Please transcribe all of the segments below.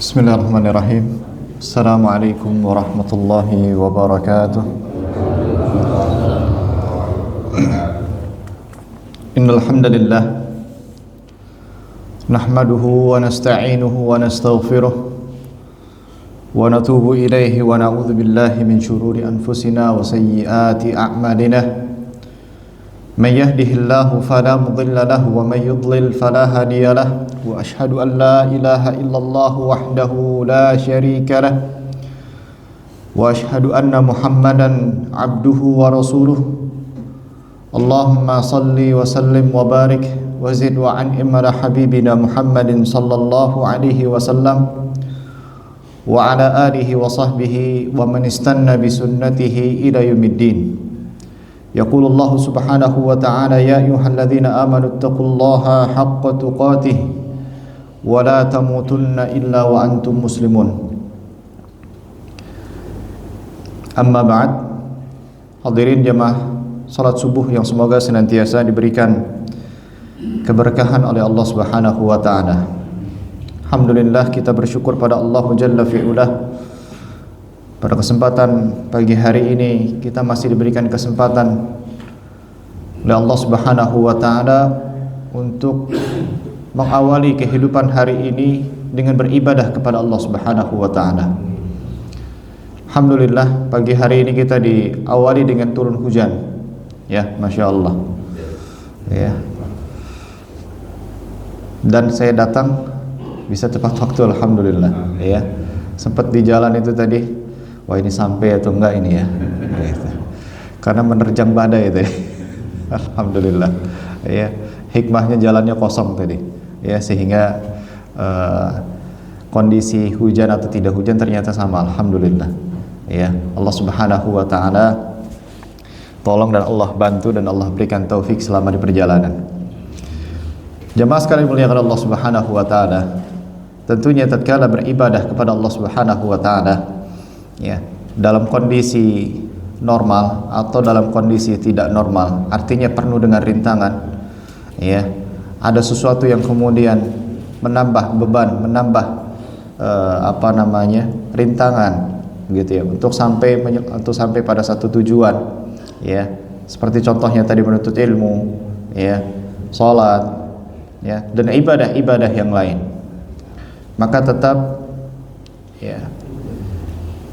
Bismillahirrahmanirrahim. Assalamualaikum warahmatullahi wabarakatuh. Innal hamdalillah nahmaduhu wa nasta'inuhu wa nastaghfiruh wa natubu ilaihi wa na'udzu billahi min shururi anfusina wa sayyiati a'malina. Man yahdihillahu fala mudilla lahu wa man yudlil fala hadiya lahu. Wa ashhadu an la ilaha illallah wahdahu la syarika lah. Wa ashhadu anna Muhammadan abduhu wa rasuluh. Allahumma salli wa sallim wa barik wa zid wa an'im ala habibina Muhammadin sallallahu alaihi wasallam wa ala alihi wa sahbihi wa man istanna bi sunnatihi ila yaumiddin. يقول الله سبحانه وتعالى يا أيها الذين آمنوا اتقوا الله حق تقاته ولا تموتن إلا وأنتم مسلمون. Amma ba'd. Hadirin jamaah salat subuh yang semoga senantiasa diberikan keberkahan oleh Allah Subhanahu wa taala. Alhamdulillah, kita bersyukur pada Allah Jalla fi'ulah. Pada kesempatan pagi hari ini kita masih diberikan kesempatan oleh Allah Subhanahu wa taala untuk mengawali kehidupan hari ini dengan beribadah kepada Allah Subhanahu wa taala. Alhamdulillah, pagi hari ini kita diawali dengan turun hujan. Ya, Masya Allah. Ya. Dan saya datang bisa tepat waktu, alhamdulillah. Ya. Sempat di jalan itu tadi, wah ini sampai atau enggak ini ya, gitu. Karena menerjang badai tadi. Alhamdulillah, ya, hikmahnya jalannya kosong tadi, ya, sehingga kondisi hujan atau tidak hujan ternyata sama, alhamdulillah, ya. Allah Subhanahu wa taala tolong dan Allah bantu dan Allah berikan taufik selama di perjalanan. Jemaah sekalian muliakan Allah Subhanahu wa taala, tentunya tatkala beribadah kepada Allah Subhanahu wa taala, ya, dalam kondisi normal atau dalam kondisi tidak normal, artinya penuh dengan rintangan, ya, ada sesuatu yang kemudian menambah beban, menambah rintangan, gitu ya, untuk sampai pada satu tujuan, ya, seperti contohnya tadi menuntut ilmu, ya, salat, ya, dan ibadah-ibadah yang lain, maka tetap, ya,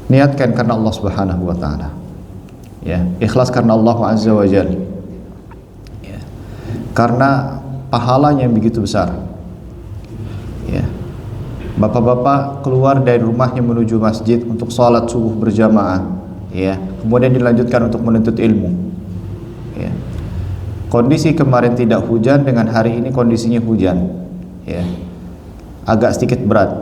niatkan karena Allah Subhanahu wa taala. Ya, ikhlas karena Allah Azza wa Jalla. Ya. Karena pahalanya begitu besar. Ya. Bapak-bapak keluar dari rumahnya menuju masjid untuk salat subuh berjamaah, ya. Kemudian dilanjutkan untuk menuntut ilmu. Ya. Kondisi kemarin tidak hujan, dengan hari ini kondisinya hujan. Ya. Agak sedikit berat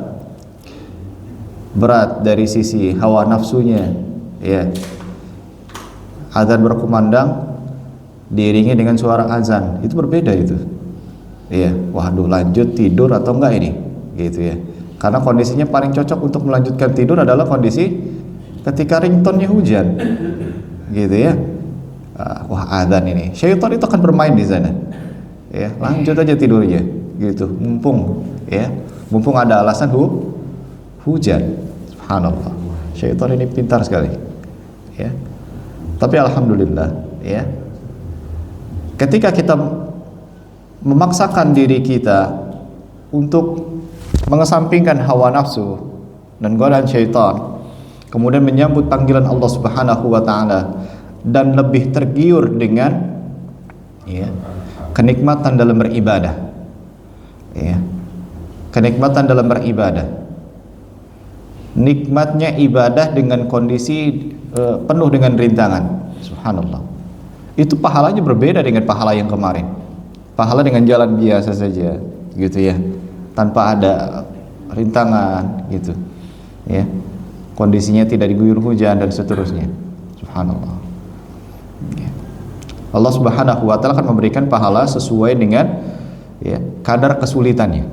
dari sisi hawa nafsunya, ya. Azan berkumandang diiringi dengan suara azan, itu berbeda itu, ya. Waduh, lanjut tidur atau enggak ini, gitu ya. Karena kondisinya paling cocok untuk melanjutkan tidur adalah kondisi ketika ringtone-nya hujan, gitu ya. Wah, azan ini, syaitan itu akan bermain di sana, ya. Lanjut aja tidurnya, gitu. Mumpung ada alasan hujan. Subhanallah, syaitan ini pintar sekali, ya. Tapi alhamdulillah, ya, ketika kita memaksakan diri kita untuk mengesampingkan hawa nafsu dan godaan syaitan, kemudian menyambut panggilan Allah Subhanahu wa taala dan lebih tergiur dengan, ya, kenikmatan dalam beribadah, ya, kenikmatan dalam beribadah, nikmatnya ibadah dengan kondisi penuh dengan rintangan. Subhanallah, itu pahalanya berbeda dengan pahala yang kemarin. Pahala dengan jalan biasa saja, gitu ya, tanpa ada rintangan, gitu ya, kondisinya tidak diguyur hujan dan seterusnya. Subhanallah, ya. Allah Subhanahu wa taala akan memberikan pahala sesuai dengan, ya, kadar kesulitannya.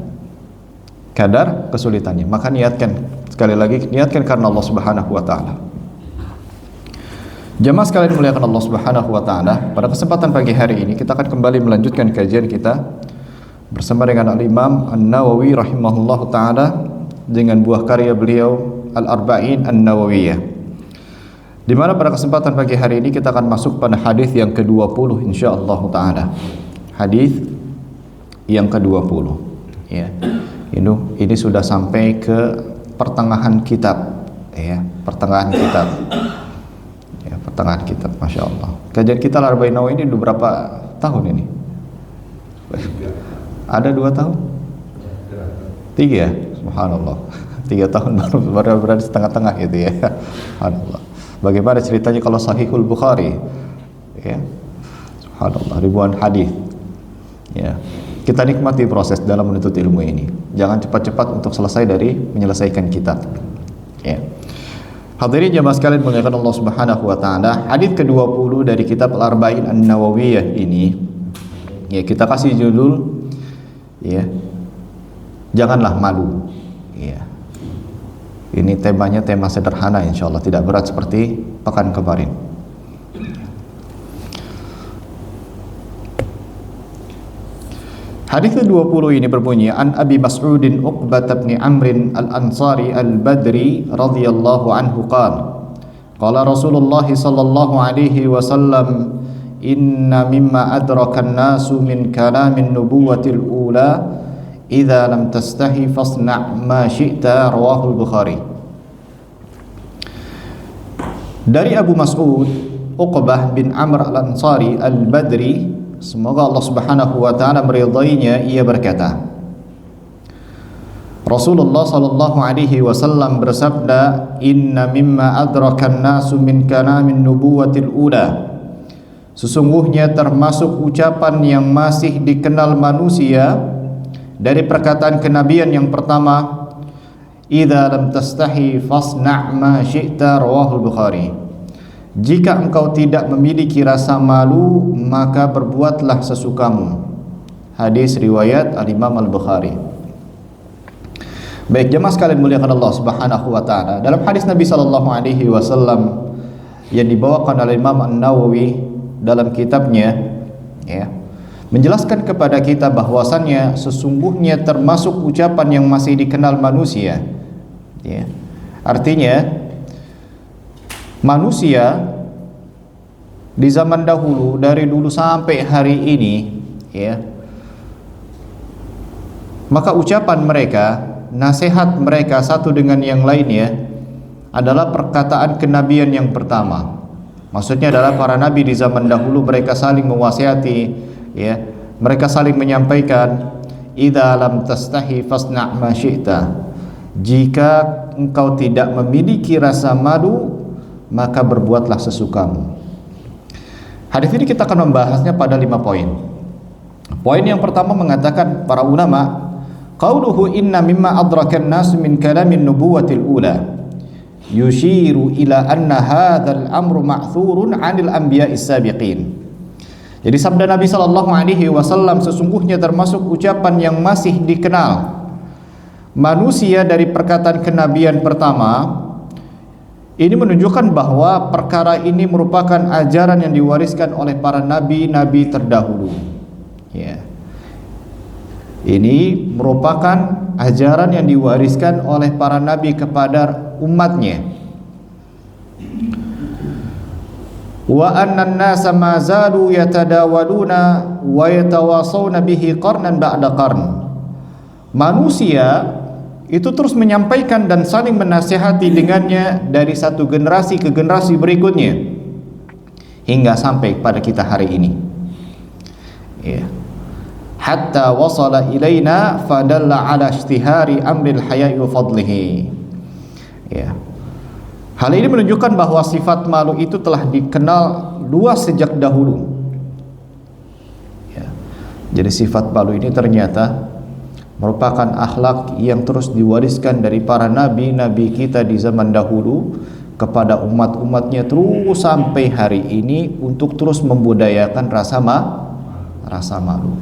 Maka niatkan, sekali lagi, niatkan karena Allah Subhanahu wa taala. Jamaah sekalian dimuliakan Allah Subhanahu wa taala, pada kesempatan pagi hari ini kita akan kembali melanjutkan kajian kita bersama dengan Al-Imam An-Nawawi rahimahullahu taala dengan buah karya beliau Al-Arba'in An-Nawawiyah, di mana pada kesempatan pagi hari ini kita akan masuk pada hadis yang ke-20 insyaallah taala. Hadis yang ke-20 ya. Ini sudah sampai ke pertengahan kitab ya, pertengahan kitab. Ya, pertengahan kitab, Masya Allah. Kajian kita Al-Arba'in Nawawi ini udah berapa tahun ini? Ada 2 tahun? 3 ya? Subhanallah. 3 tahun baru berada di tengah-tengah gitu ya. Subhanallah. Bagaimana ceritanya kalau Sahihul Bukhari? Ya. Subhanallah, ribuan hadis. Ya. Kita nikmati proses dalam menuntut ilmu ini. Jangan cepat-cepat untuk selesai dari menyelesaikan kitab. Ya. Hadirin jamaah sekalian muliakan Allah Subhanahu wa taala, hadis ke-20 dari kitab Al-Arba'in An-Nawawiyah ini ya kita kasih judul ya, janganlah malu. Ya. Ini temanya tema sederhana insyaallah, tidak berat seperti pekan kemarin. Hadis ke-20 ini berbunyi, an Abi Mas'udin Uqbah bin Amr al-Ansari al-Badri radhiyallahu anhu qala qala Rasulullah sallallahu alaihi wasallam inna mimma adraka an-nasu min kalamin nubuwatil ula idza lam tastahi fasna' ma syi'ta, rawahu al-Bukhari. Dari Abu Mas'ud Uqbah bin Amr al-Ansari al-Badri, semoga Allah Subhanahu wa taala meridainya, ia berkata, Rasulullah sallallahu alaihi wasallam bersabda, inna mimma adrakan nasu min kalamin nubuwatil ula, sesungguhnya termasuk ucapan yang masih dikenal manusia dari perkataan kenabian yang pertama, idza lam tastahi fasna' ma syi'ta, rawahul Bukhari. Jika engkau tidak memiliki rasa malu, maka berbuatlah sesukamu. Hadis riwayat Al-Imam Al-Bukhari. Baik jemaah sekalian muliakan Allah Subhanahu wa taala, dalam hadis Nabi sallallahu alaihi wasallam yang dibawakan oleh Imam An-Nawawi dalam kitabnya ya, menjelaskan kepada kita bahwasannya sesungguhnya termasuk ucapan yang masih dikenal manusia ya. Artinya manusia di zaman dahulu, dari dulu sampai hari ini ya, maka ucapan mereka, nasihat mereka satu dengan yang lainnya adalah perkataan kenabian yang pertama. Maksudnya adalah para nabi di zaman dahulu mereka saling mewasiati ya, mereka saling menyampaikan, idza lam tastahi fasna' ma syi'ta, jika engkau tidak memiliki rasa malu, maka berbuatlah sesukamu. Hadis ini kita akan membahasnya pada 5 poin. Poin yang pertama mengatakan para ulama, qauluhu inna mimma adrakan nas min kalamin nubuwatil ula yushiru ila anna hadzal amru ma'thurun 'anil anbiya'is sabiqin. Jadi sabda Nabi sallallahu alaihi wasallam, sesungguhnya termasuk ucapan yang masih dikenal manusia dari perkataan kenabian pertama. Ini menunjukkan bahwa perkara ini merupakan ajaran yang diwariskan oleh para nabi-nabi terdahulu. Ya. Ini merupakan ajaran yang diwariskan oleh para nabi kepada umatnya. Wa annan nasa ma zalu yatadawaluna wa yatawasawna bihi qarnan ba'da qarn. Manusia itu terus menyampaikan dan saling menasihati dengannya dari satu generasi ke generasi berikutnya hingga sampai pada kita hari ini ya. Hatta wasala ilaina fadalla ala ishtihari amril haya'i wa fadlihi ya. Hal ini menunjukkan bahwa sifat malu itu telah dikenal luas sejak dahulu ya. Jadi sifat malu ini ternyata merupakan akhlak yang terus diwariskan dari para nabi-nabi kita di zaman dahulu kepada umat-umatnya terus sampai hari ini untuk terus membudayakan rasa malu.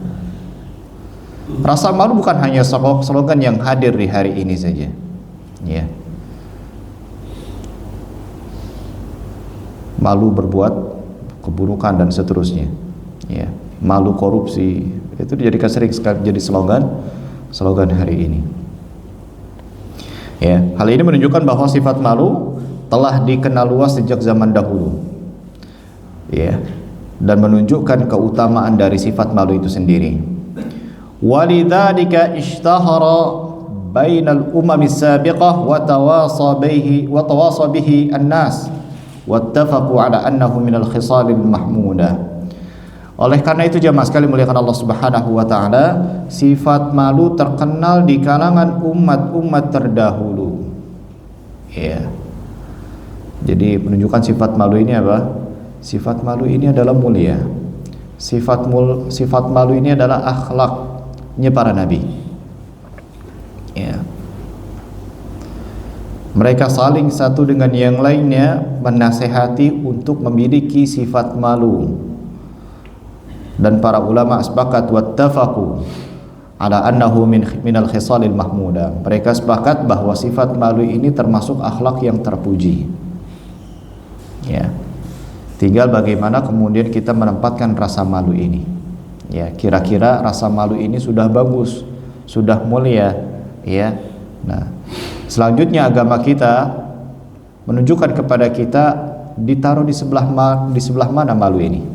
Rasa malu bukan hanya slogan yang hadir di hari ini saja ya. Malu berbuat keburukan dan seterusnya ya. Malu korupsi, itu dijadikan sering sekali jadi slogan hari ini. Ya, hal ini menunjukkan bahwa sifat malu telah dikenal luas sejak zaman dahulu. Ya, dan menunjukkan keutamaan dari sifat malu itu sendiri. Walidzalika ishtahara bainal umami sabiqah wa tawasa bihi an-nas wattafaqu ala annahu minal khisalil mahmudah. Oleh karena itu jemaah sekali muliakan Allah Subhanahu wa taala, sifat malu terkenal di kalangan umat-umat terdahulu. Ya. Jadi menunjukkan sifat malu ini apa? Sifat malu ini adalah mulia. Sifat malu ini adalah akhlaknya para nabi. Ya. Mereka saling satu dengan yang lainnya menasehati untuk memiliki sifat malu. Dan para ulama sepakat wattafaqu ala annahu minal khisalil mahmuda. Mereka sepakat bahwa sifat malu ini termasuk akhlak yang terpuji. Ya. Tinggal bagaimana kemudian kita menempatkan rasa malu ini. Ya, kira-kira rasa malu ini sudah bagus, sudah mulia, ya. Nah, selanjutnya agama kita menunjukkan kepada kita ditaruh di sebelah mana malu ini.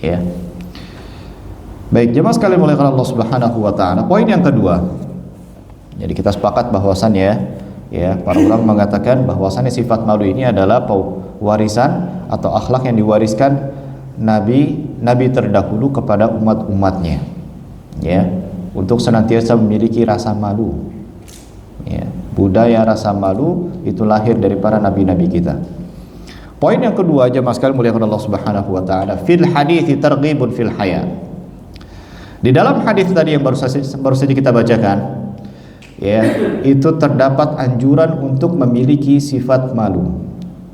Ya. Baik, jemaah sekalian muliakan Allah Subhanahu wa taala. Poin yang kedua. Jadi kita sepakat bahwasannya ya, para ulama mengatakan bahwasannya sifat malu ini adalah warisan atau akhlak yang diwariskan nabi terdahulu kepada umat-umatnya. Ya, untuk senantiasa memiliki rasa malu. Ya, budaya rasa malu itu lahir dari para nabi-nabi kita. Poin yang kedua, jemaah sekalian muliakan Allah Subhanahu wa taala, fil hadithi targhibun fil haya. Di dalam hadis tadi yang baru saja kita bacakan, ya, itu terdapat anjuran untuk memiliki sifat malu.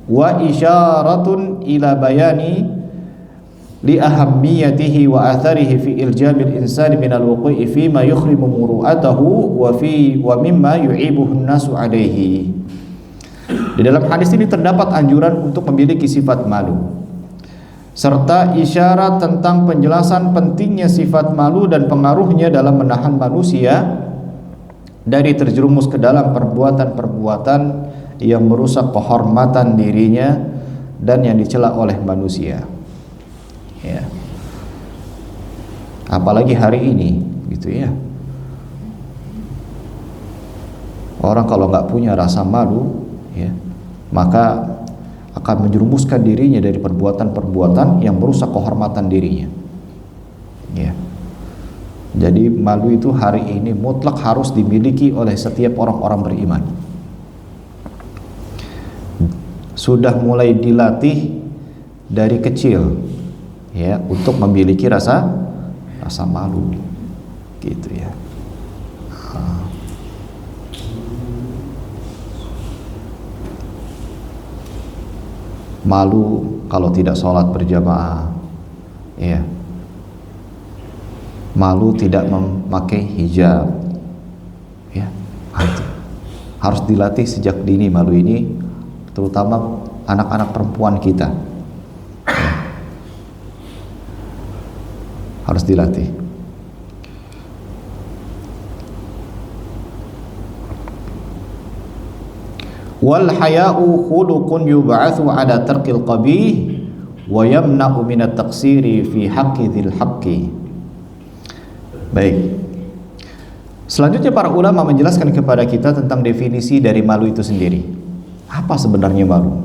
Wa isyaratun ila bayani li ahammiyatihi wa atharihi fi iljamil insani min al-wuqu'i fi ma yukhrimu muru'atahu wa mimma yu'ibuhu an-nasu alaihi. Di dalam hadis ini terdapat anjuran untuk memiliki sifat malu, serta isyarat tentang penjelasan pentingnya sifat malu dan pengaruhnya dalam menahan manusia dari terjerumus ke dalam perbuatan-perbuatan yang merusak kehormatan dirinya dan yang dicela oleh manusia. Ya. Apalagi hari ini, gitu ya. Orang kalau nggak punya rasa malu, ya, maka akan menjerumuskan dirinya dari perbuatan-perbuatan yang merusak kehormatan dirinya. Ya. Jadi malu itu hari ini mutlak harus dimiliki oleh setiap orang-orang beriman. Sudah mulai dilatih dari kecil, ya, untuk memiliki rasa malu, gitu ya. Malu kalau tidak sholat berjamaah, ya. Malu tidak memakai hijab, ya. Harus dilatih sejak dini malu ini, terutama anak-anak perempuan kita, ya. Harus dilatih. Wal haya'u khuluqun yub'atsu 'ala tarkil qabih wa yamna'u min at-taqsiri fi haqqi dzil haqqi. Baik. Selanjutnya para ulama menjelaskan kepada kita tentang definisi dari malu itu sendiri. Apa sebenarnya malu?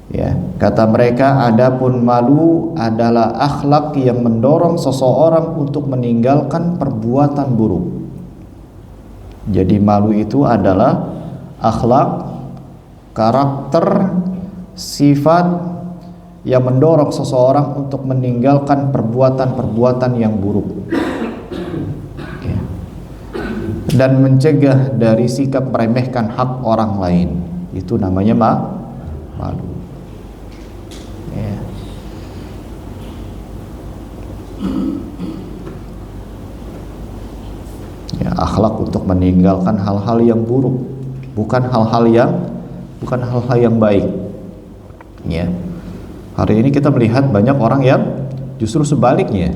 Ya, kata mereka, adapun malu adalah akhlak yang mendorong seseorang untuk meninggalkan perbuatan buruk. Jadi malu itu adalah akhlak, karakter, sifat yang mendorong seseorang untuk meninggalkan perbuatan-perbuatan yang buruk, ya, dan mencegah dari sikap meremehkan hak orang lain. Itu namanya malu. Ya. Ya, akhlak untuk meninggalkan hal-hal yang buruk, bukan hal-hal yang baik. Ya. Hari ini kita melihat banyak orang yang justru sebaliknya,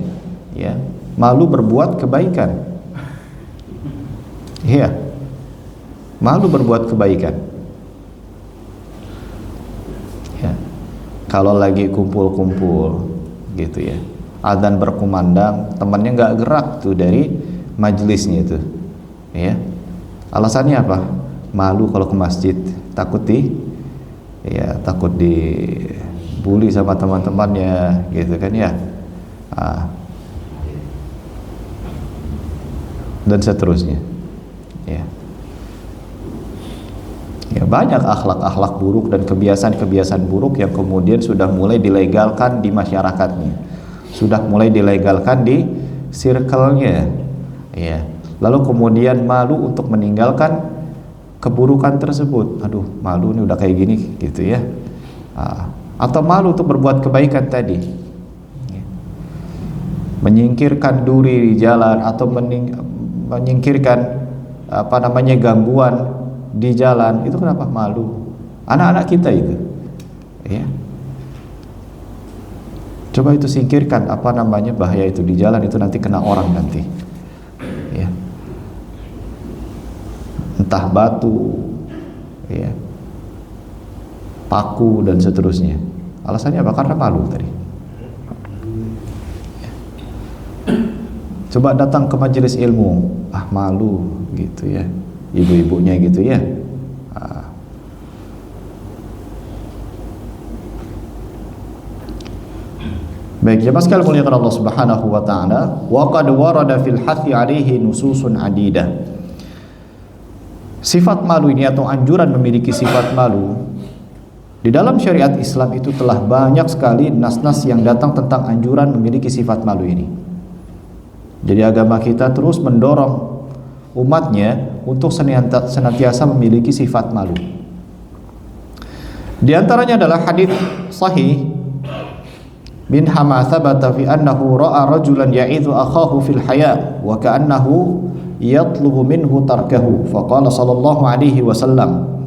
ya, malu berbuat kebaikan. Iya. Malu berbuat kebaikan. Ya. Kalau lagi kumpul-kumpul gitu ya, adzan berkumandang, temannya nggak gerak tuh dari majelisnya itu, ya. Alasannya apa? Malu kalau ke masjid, takut dibully sama teman-temannya, gitu kan ya. Dan seterusnya. Ya. Ya, banyak akhlak-akhlak buruk dan kebiasaan-kebiasaan buruk yang kemudian sudah mulai dilegalkan di masyarakatnya, sudah mulai dilegalkan di circle-nya, ya. Lalu kemudian malu untuk meninggalkan keburukan tersebut. Aduh, malu nih udah kayak gini, gitu ya. Atau malu untuk berbuat kebaikan tadi, ya. Menyingkirkan duri di jalan atau menyingkirkan gangguan di jalan, itu kenapa malu? Anak-anak kita itu, ya. Coba itu singkirkan bahaya itu di jalan, itu nanti kena orang nanti, ya. Entah batu, ya, paku dan seterusnya. Alasannya apa? Karena malu tadi. Ya. Coba datang ke majelis ilmu, malu gitu ya. Ibu-ibunya gitu ya. Baik, jemaah sekalian muliakan Allah Subhanahu wa taala, wa qad warada fil hathi alaihi nususun adidah. Sifat malu ini atau anjuran memiliki sifat malu di dalam syariat Islam itu telah banyak sekali nas-nas yang datang tentang anjuran memiliki sifat malu ini. Jadi agama kita terus mendorong umatnya untuk senantiasa memiliki sifat malu. Di antaranya adalah hadis sahih min hama thabata fi annahu ra'a rajulan ya'idhu akhahu fil haya wa ka'annahu yatlubu minhu tarkahu faqala sallallahu alaihi wasallam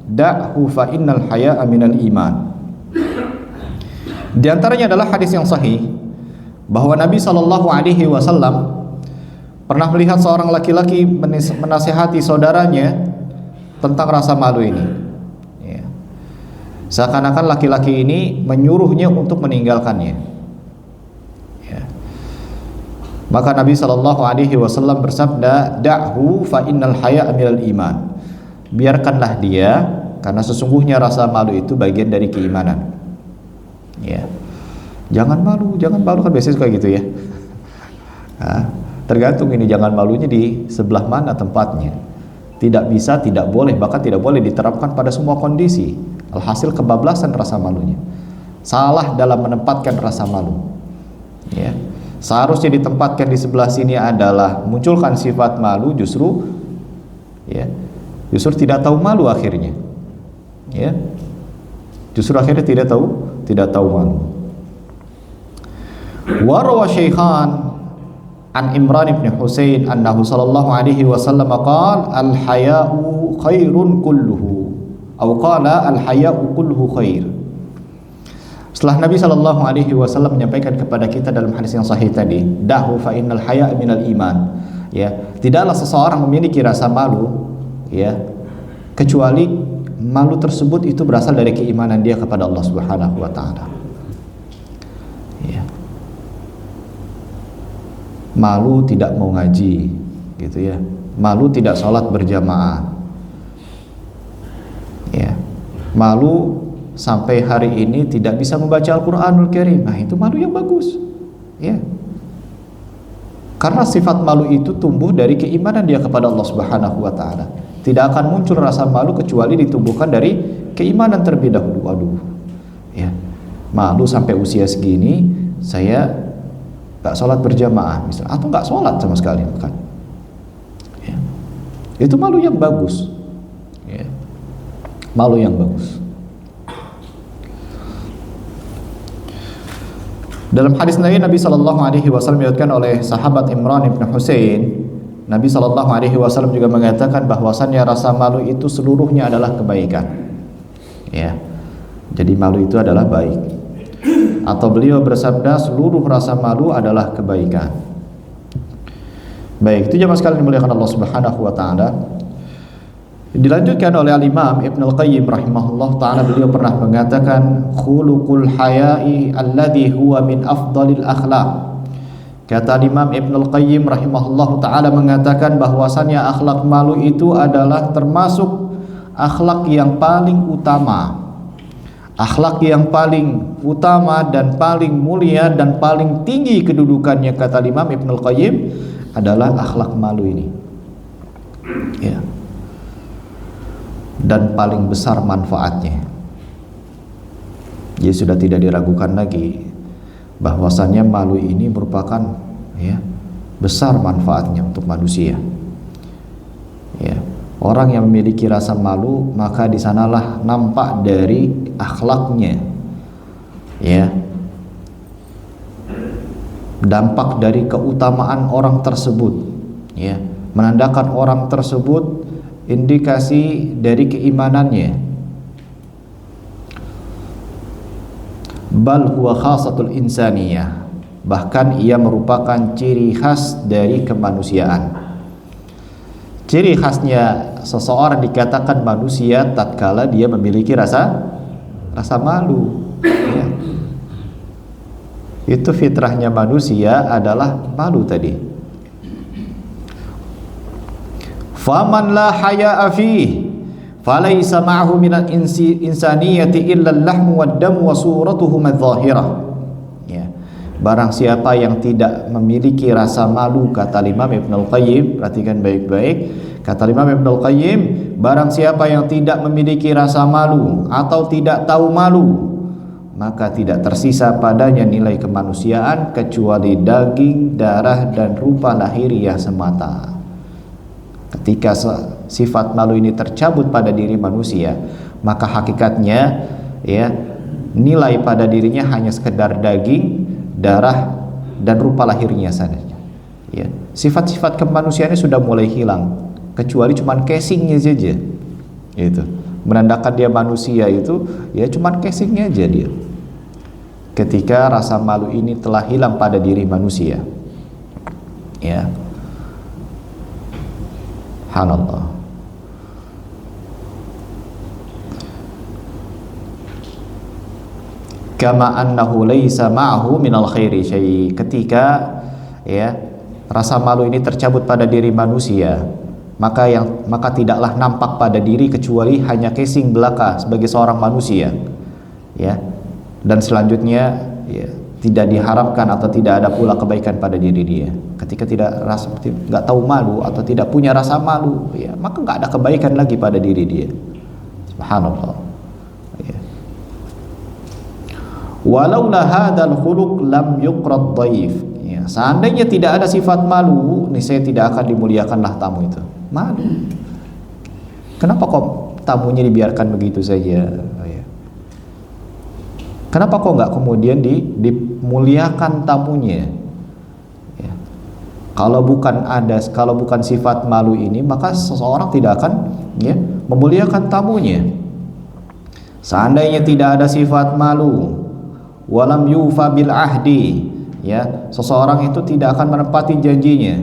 da'hu fa innal haya'a minal iman. Di antaranya adalah hadis yang sahih bahwa Nabi sallallahu alaihi wasallam pernah melihat seorang laki-laki menasihati saudaranya tentang rasa malu ini, ya. Seakan-akan laki-laki ini menyuruhnya untuk meninggalkannya, ya. Maka Nabi SAW bersabda, da'hu fa innal haya'a minal iman. Biarkanlah dia, karena sesungguhnya rasa malu itu bagian dari keimanan, ya. Jangan malu kan biasanya suka gitu ya. Tergantung ini jangan malunya di sebelah mana tempatnya. Tidak bisa, tidak boleh, bahkan tidak boleh diterapkan pada semua kondisi. Alhasil kebablasan rasa malunya. Salah dalam menempatkan rasa malu, ya. Seharusnya ditempatkan di sebelah sini adalah munculkan sifat malu, justru tidak tahu malu akhirnya, ya. Justru akhirnya tidak tahu malu. Wa rawa Syaikhan an Imran bin Husain annahu sallallahu alaihi wasallam qala al-haya'u khairun kulluhu atau qala al-haya'u kulluhu khair. Setelah Nabi sallallahu alaihi wasallam menyampaikan kepada kita dalam hadis yang sahih tadi, dahu fa innal haya'a minal iman, ya, tidaklah seseorang memiliki rasa malu, ya, kecuali malu tersebut itu berasal dari keimanan dia kepada Allah Subhanahu wa taala. Malu tidak mau ngaji, gitu ya. Malu tidak sholat berjamaah, ya. Malu sampai hari ini tidak bisa membaca Al-Quranul Karim. Nah, itu malu yang bagus, ya. Karena sifat malu itu tumbuh dari keimanan dia kepada Allah Subhanahu wa taala. Tidak akan muncul rasa malu kecuali ditumbuhkan dari keimanan terlebih dahulu. Aduh, ya. Malu sampai usia segini saya nggak sholat berjamaah misalnya, atau nggak sholat sama sekali, bukan, ya. Itu malu yang bagus, ya. Malu yang bagus. Dalam hadis lain Nabi Shallallahu Alaihi Wasallam diriwayatkan oleh sahabat Imran bin Husain, Nabi Shallallahu Alaihi Wasallam juga mengatakan bahwasannya rasa malu itu seluruhnya adalah kebaikan, ya. Jadi malu itu adalah baik. Atau beliau bersabda seluruh rasa malu adalah kebaikan. Baik, itu jemaah sekalian dimuliakan Allah Subhanahu wa taala. Dilanjutkan oleh Al-Imam Ibnu Al-Qayyim rahimahullah ta'ala, beliau pernah mengatakan khuluqul haya'i alladhi huwa min afdalil akhlaq. Kata Imam Ibnu Al-Qayyim rahimahullah ta'ala mengatakan bahwasannya akhlak malu itu adalah termasuk akhlak yang paling utama. Akhlak yang paling utama dan paling mulia dan paling tinggi kedudukannya, kata Imam Ibnu Al-Qayyim, adalah akhlak malu ini. Ya. Dan paling besar manfaatnya. Jadi sudah tidak diragukan lagi bahwasannya malu ini merupakan besar manfaatnya untuk manusia. Ya. Orang yang memiliki rasa malu, maka di sanalah nampak dari akhlaknya. Ya. Dampak dari keutamaan orang tersebut, ya, menandakan orang tersebut indikasi dari keimanannya. Bal huwa khasatul insaniyah, bahkan ia merupakan ciri khas dari kemanusiaan. Ciri khasnya seseorang dikatakan manusia tatkala dia memiliki rasa malu, ya. Itu fitrahnya manusia adalah malu tadi. Faman la haya'a fihi falaysa ma'ahu minal insaniyati illa al-lahmu wad-damu wa suratuhu madh-dhahirah. Ya. Barang siapa yang tidak memiliki rasa malu, kata Imam Ibnu Al-Qayyim, perhatikan baik-baik, kata Imam Ibnu Al-Qayyim, barang siapa yang tidak memiliki rasa malu atau tidak tahu malu, maka tidak tersisa padanya nilai kemanusiaan kecuali daging, darah, dan rupa lahiriah semata. Ketika sifat malu ini tercabut pada diri manusia, maka hakikatnya, ya, nilai pada dirinya hanya sekedar daging, darah, dan rupa lahirnya saja. Ya, sifat-sifat kemanusiaannya sudah mulai hilang, kecuali cuman casingnya saja. Itu menandakan dia manusia itu, ya, cuman casingnya aja dia. Ketika rasa malu ini telah hilang pada diri manusia, ya. Subhanallah. Kama annahu laisa ma'ahu minal khairi syai'. Ketika, ya, rasa malu ini tercabut pada diri manusia, maka tidaklah nampak pada diri kecuali hanya casing belaka sebagai seorang manusia, ya. Dan selanjutnya, ya, tidak diharapkan atau tidak ada pula kebaikan pada diri dia. Ketika nggak tahu malu atau tidak punya rasa malu, ya, maka nggak ada kebaikan lagi pada diri dia. Subhanallah. Ya. Walaula hadzal khuluq lam yuqrad dhaif. Ya, seandainya tidak ada sifat malu, niscaya tidak akan dimuliakanlah tamu itu. Malu. Kenapa kok tamunya dibiarkan begitu saja? Ya. Kenapa kok nggak kemudian dimuliakan tamunya? Ya. Kalau bukan sifat malu ini, maka seseorang tidak akan, ya, memuliakan tamunya. Seandainya tidak ada sifat malu, walam yufa bil ahdi, ya, seseorang itu tidak akan menepati janjinya.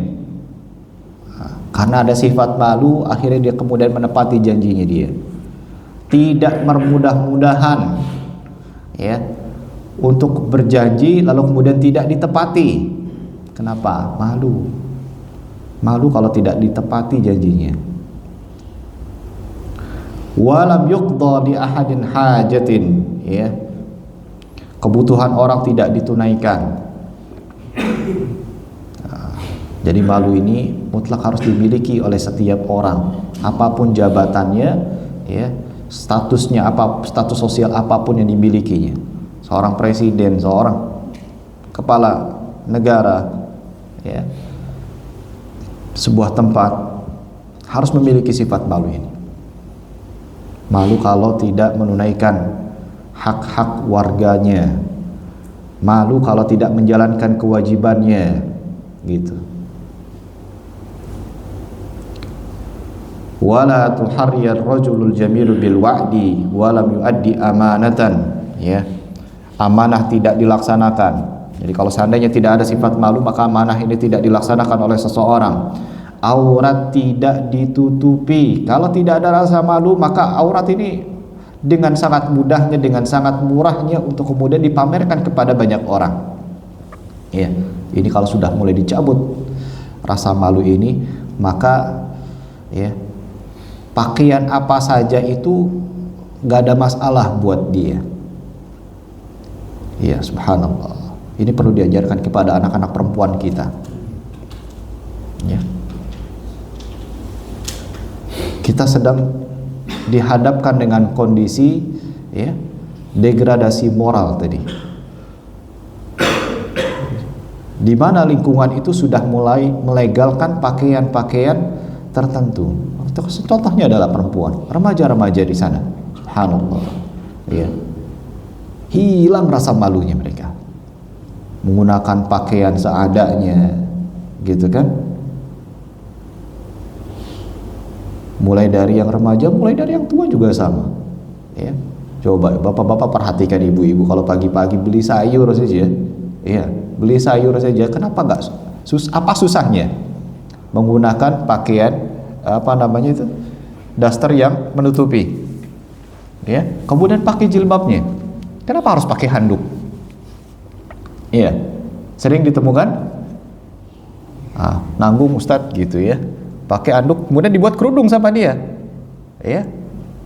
Karena ada sifat malu, akhirnya dia kemudian menepati janjinya dia. Tidak bermudah-mudahan, ya, untuk berjanji lalu kemudian tidak ditepati. Kenapa? Malu kalau tidak ditepati janjinya. Walam yuqda li ahadin hajatin, ya, kebutuhan orang tidak ditunaikan. Jadi malu ini mutlak harus dimiliki oleh setiap orang, apapun jabatannya, ya, statusnya apa, status sosial apapun yang dimilikinya. Seorang presiden, seorang kepala negara, ya, sebuah tempat harus memiliki sifat malu ini. Malu kalau tidak menunaikan hak-hak warganya, malu kalau tidak menjalankan kewajibannya, gitu. Wala tuharriyar rajulul jamilu bil wa'di walam yuaddi amanatan, ya, amanah tidak dilaksanakan. Jadi kalau seandainya tidak ada sifat malu, maka amanah ini tidak dilaksanakan oleh seseorang. aurat tidak ditutupi. Kalau tidak ada rasa malu, maka aurat ini dengan sangat mudahnya, dengan sangat murahnya untuk kemudian dipamerkan kepada banyak orang. Ya, ini kalau sudah mulai dicabut rasa malu ini, maka ya pakaian apa saja itu nggak ada masalah buat dia. Ya, subhanallah. Ini perlu diajarkan kepada anak-anak perempuan kita. Ya. Kita sedang dihadapkan dengan kondisi ya degradasi moral tadi, di mana lingkungan itu sudah mulai melegalkan pakaian-pakaian tertentu. Contohnya adalah perempuan, remaja-remaja di sana. Subhanallah. Ya. Hilang rasa malunya mereka, menggunakan pakaian seadanya, gitu kan? Mulai dari yang remaja, mulai dari yang tua juga sama. Ya. Coba bapak-bapak perhatikan ibu-ibu kalau pagi-pagi beli sayur saja, ya, beli sayur saja. Kenapa nggak apa susahnya menggunakan pakaian apa namanya itu, daster yang menutupi, ya. Kemudian pakai jilbabnya. Kenapa harus pakai handuk? Iya, sering ditemukan nanggung ustadz gitu ya, pakai handuk kemudian dibuat kerudung sama dia, ya,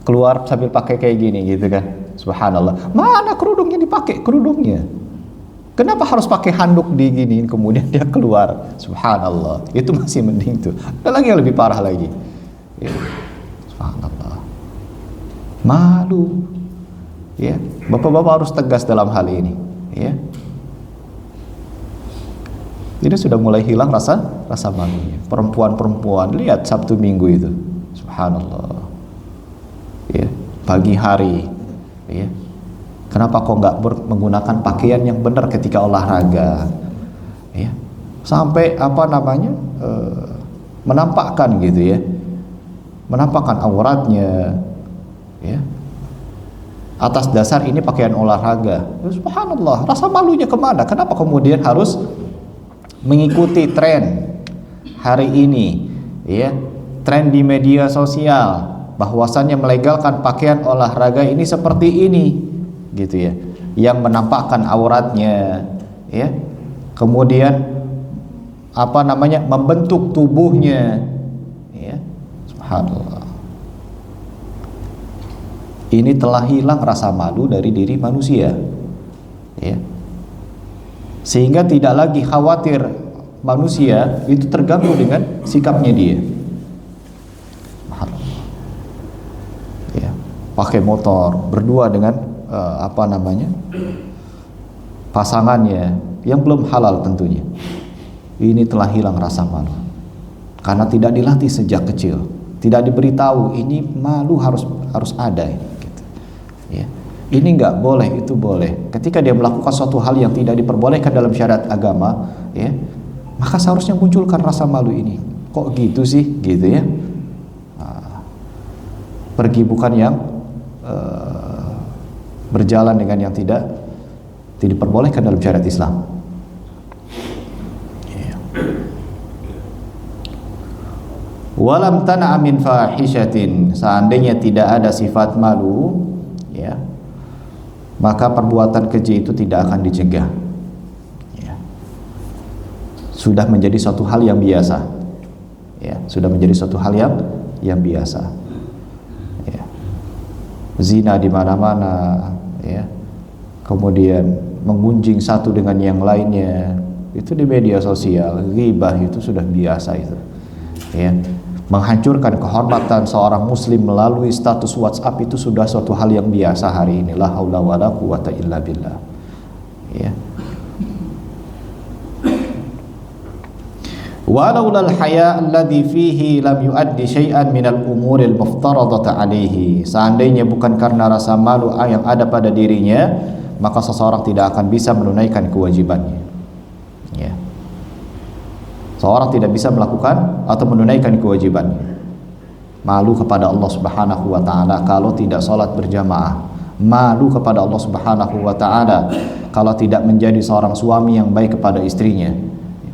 keluar sambil pakai kayak gini gitu kan. Subhanallah, mana kerudungnya dipakai kerudungnya? Kenapa harus pakai handuk diginiin kemudian dia keluar? Subhanallah, itu masih mending tuh. Ada lagi yang lebih parah lagi, ya. Subhanallah, malu. Ya, bapak-bapak harus tegas dalam hal ini. Ya, ini sudah mulai hilang rasa malunya. Perempuan-perempuan, lihat Sabtu Minggu itu, subhanallah. Ya, pagi hari, ya. Kenapa kok nggak menggunakan pakaian yang benar ketika olahraga? Ya, sampai apa namanya menampakkan gitu ya, menampakkan auratnya, ya. Atas dasar ini pakaian olahraga. Subhanallah, rasa malunya kemana? Kenapa kemudian harus mengikuti tren hari ini, ya, tren di media sosial bahwasannya melegalkan pakaian olahraga ini seperti ini, gitu ya, yang menampakkan auratnya, ya, kemudian apa namanya membentuk tubuhnya, ya, subhanallah. Ini telah hilang rasa malu dari diri manusia, ya. Sehingga tidak lagi khawatir manusia itu terganggu dengan sikapnya dia. Ya, pakai motor berdua dengan apa namanya pasangannya yang belum halal tentunya. Ini telah hilang rasa malu karena tidak dilatih sejak kecil, tidak diberitahu ini malu harus ada ini. Ya. Ini nggak boleh, itu boleh. Ketika dia melakukan suatu hal yang tidak diperbolehkan dalam syariat agama, ya, maka seharusnya munculkan rasa malu ini. Kok gitu sih, gitu ya? Pergi bukan yang berjalan dengan yang tidak diperbolehkan dalam syariat Islam. Ya. Walam tana'a min fahishatin, seandainya tidak ada sifat malu, ya, maka perbuatan keji itu tidak akan dicegah. Ya. Sudah menjadi suatu hal yang biasa. Ya, sudah menjadi suatu hal yang biasa. Ya. Zina di mana-mana, ya. Kemudian menggunjing satu dengan yang lainnya, itu di media sosial, ghibah itu sudah biasa itu. Ya. Menghancurkan kehormatan seorang muslim melalui status WhatsApp itu sudah suatu hal yang biasa hari ini. La haula wala quwata illa billah. Ya. Walaulal haya alladhi fihi lam yuaddi syai'an minal umuril muftaradata alaihi. Seandainya bukan karena rasa malu yang ada pada dirinya, maka seseorang tidak akan bisa menunaikan kewajibannya. Ya. Seorang tidak bisa melakukan atau menunaikan kewajibannya. Malu kepada Allah Subhanahu wa taala kalau tidak salat berjamaah. Malu kepada Allah Subhanahu wa taala kalau tidak menjadi seorang suami yang baik kepada istrinya.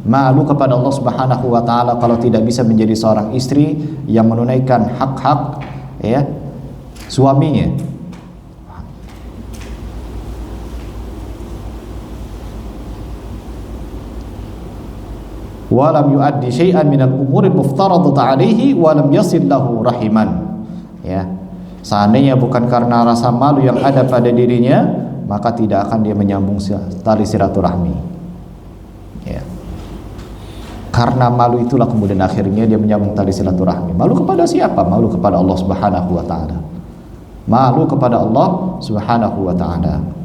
Malu kepada Allah Subhanahu wa taala kalau tidak bisa menjadi seorang istri yang menunaikan hak-hak ya suaminya. Walam yuaddi syai'an minal umuri muftaradat alaihi walam yasil lahu rahiman. Ya. Seandainya bukan karena rasa malu yang ada pada dirinya, maka tidak akan dia menyambung tali silaturahmi. Ya. Karena malu itulah kemudian akhirnya dia menyambung tali silaturahmi. Malu kepada siapa? Malu kepada Allah Subhanahu wa taala. Malu kepada Allah Subhanahu wa taala.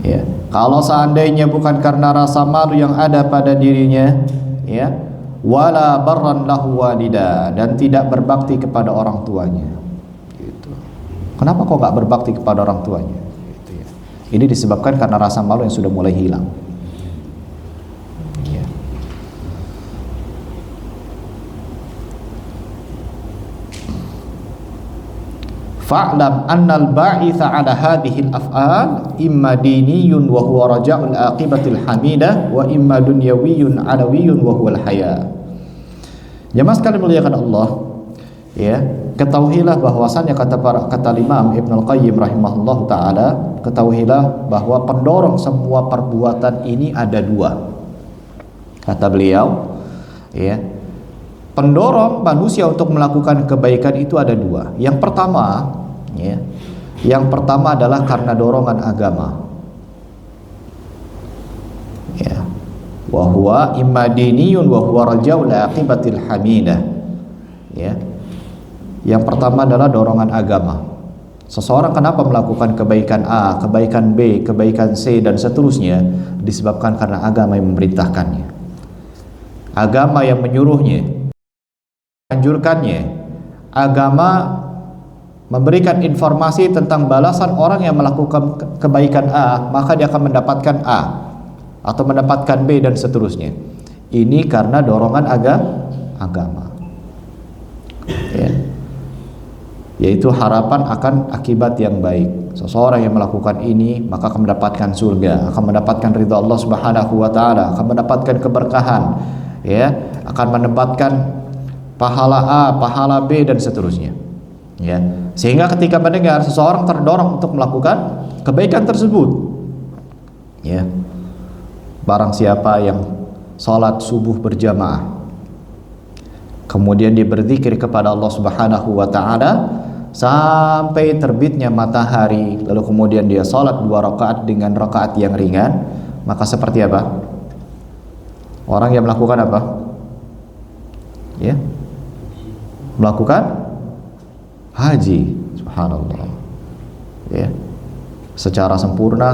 Ya, kalau seandainya bukan karena rasa malu yang ada pada dirinya, ya, wala barran lahu walida, dan tidak berbakti kepada orang tuanya. Gitu. Kenapa kok nggak berbakti kepada orang tuanya? Gitu ya. Ini disebabkan karena rasa malu yang sudah mulai hilang. Ya. Fa'lam annal ba'itha ala hadhil af'al imma diniyun wa huwa raja'ul aqibatil hamidah wa imma dunyawiyyun alawiyyun wa huwal haya. Jemaah sekalian muliakan Allah, ya, ketahuilah bahwasannya kata Imam Ibnu Al-Qayyim rahimahullah taala, ketahuilah bahwa pendorong semua perbuatan ini ada dua. Kata beliau, ya, pendorong manusia untuk melakukan kebaikan itu ada dua. Yang pertama, ya, yang pertama adalah karena dorongan agama. Ya, wa huwa imma diniyun wa huwa raja'ul aqibatil hamidah. Ya. Yang pertama adalah dorongan agama. Seseorang kenapa melakukan kebaikan A, kebaikan B, kebaikan C dan seterusnya? Disebabkan karena agama yang memerintahkannya. Agama yang menyuruhnya, anjurkannya. Agama memberikan informasi tentang balasan orang yang melakukan kebaikan A, maka dia akan mendapatkan A atau mendapatkan B dan seterusnya. Ini karena dorongan agama. Ya. Yaitu harapan akan akibat yang baik. Seseorang yang melakukan ini maka akan mendapatkan surga, akan mendapatkan ridha Allah Subhanahu wa taala, akan mendapatkan keberkahan, ya, akan mendapatkan pahala A, pahala B dan seterusnya. Ya. Sehingga ketika mendengar seseorang terdorong untuk melakukan kebaikan tersebut, ya, barang siapa yang salat subuh berjamaah, kemudian dia berzikir kepada Allah Subhanahu wa taala sampai terbitnya matahari, lalu kemudian dia salat 2 rakaat dengan rakaat yang ringan, maka seperti apa? Orang yang melakukan apa? Ya. Melakukan haji, subhanallah, ya, secara sempurna.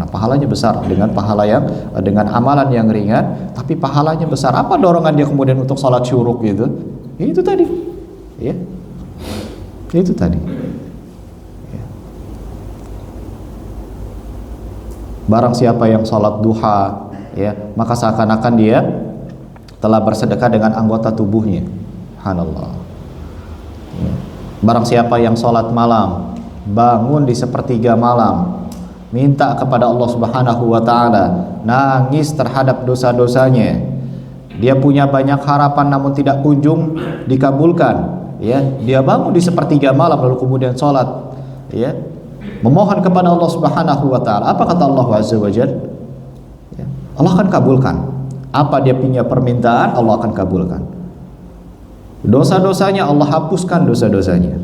Pahalanya besar dengan pahala yang dengan amalan yang ringan, tapi pahalanya besar. Apa dorongan dia kemudian untuk salat syuruk gitu? Itu tadi, ya, itu tadi. Ya. Barang siapa yang salat duha, ya, maka seakan-akan dia telah bersedekah dengan anggota tubuhnya. Subhanallah. Ya. Barang siapa yang sholat malam, bangun di sepertiga malam, minta kepada Allah Subhanahu wa taala, nangis terhadap dosa-dosanya, dia punya banyak harapan namun tidak kunjung dikabulkan, ya, dia bangun di sepertiga malam lalu kemudian sholat, ya, memohon kepada Allah Subhanahu wa taala. Apa kata Allah Azza wa Jalla? Ya, Allah akan kabulkan. Apa dia punya permintaan, Allah akan kabulkan. Dosa-dosanya Allah hapuskan dosa-dosanya.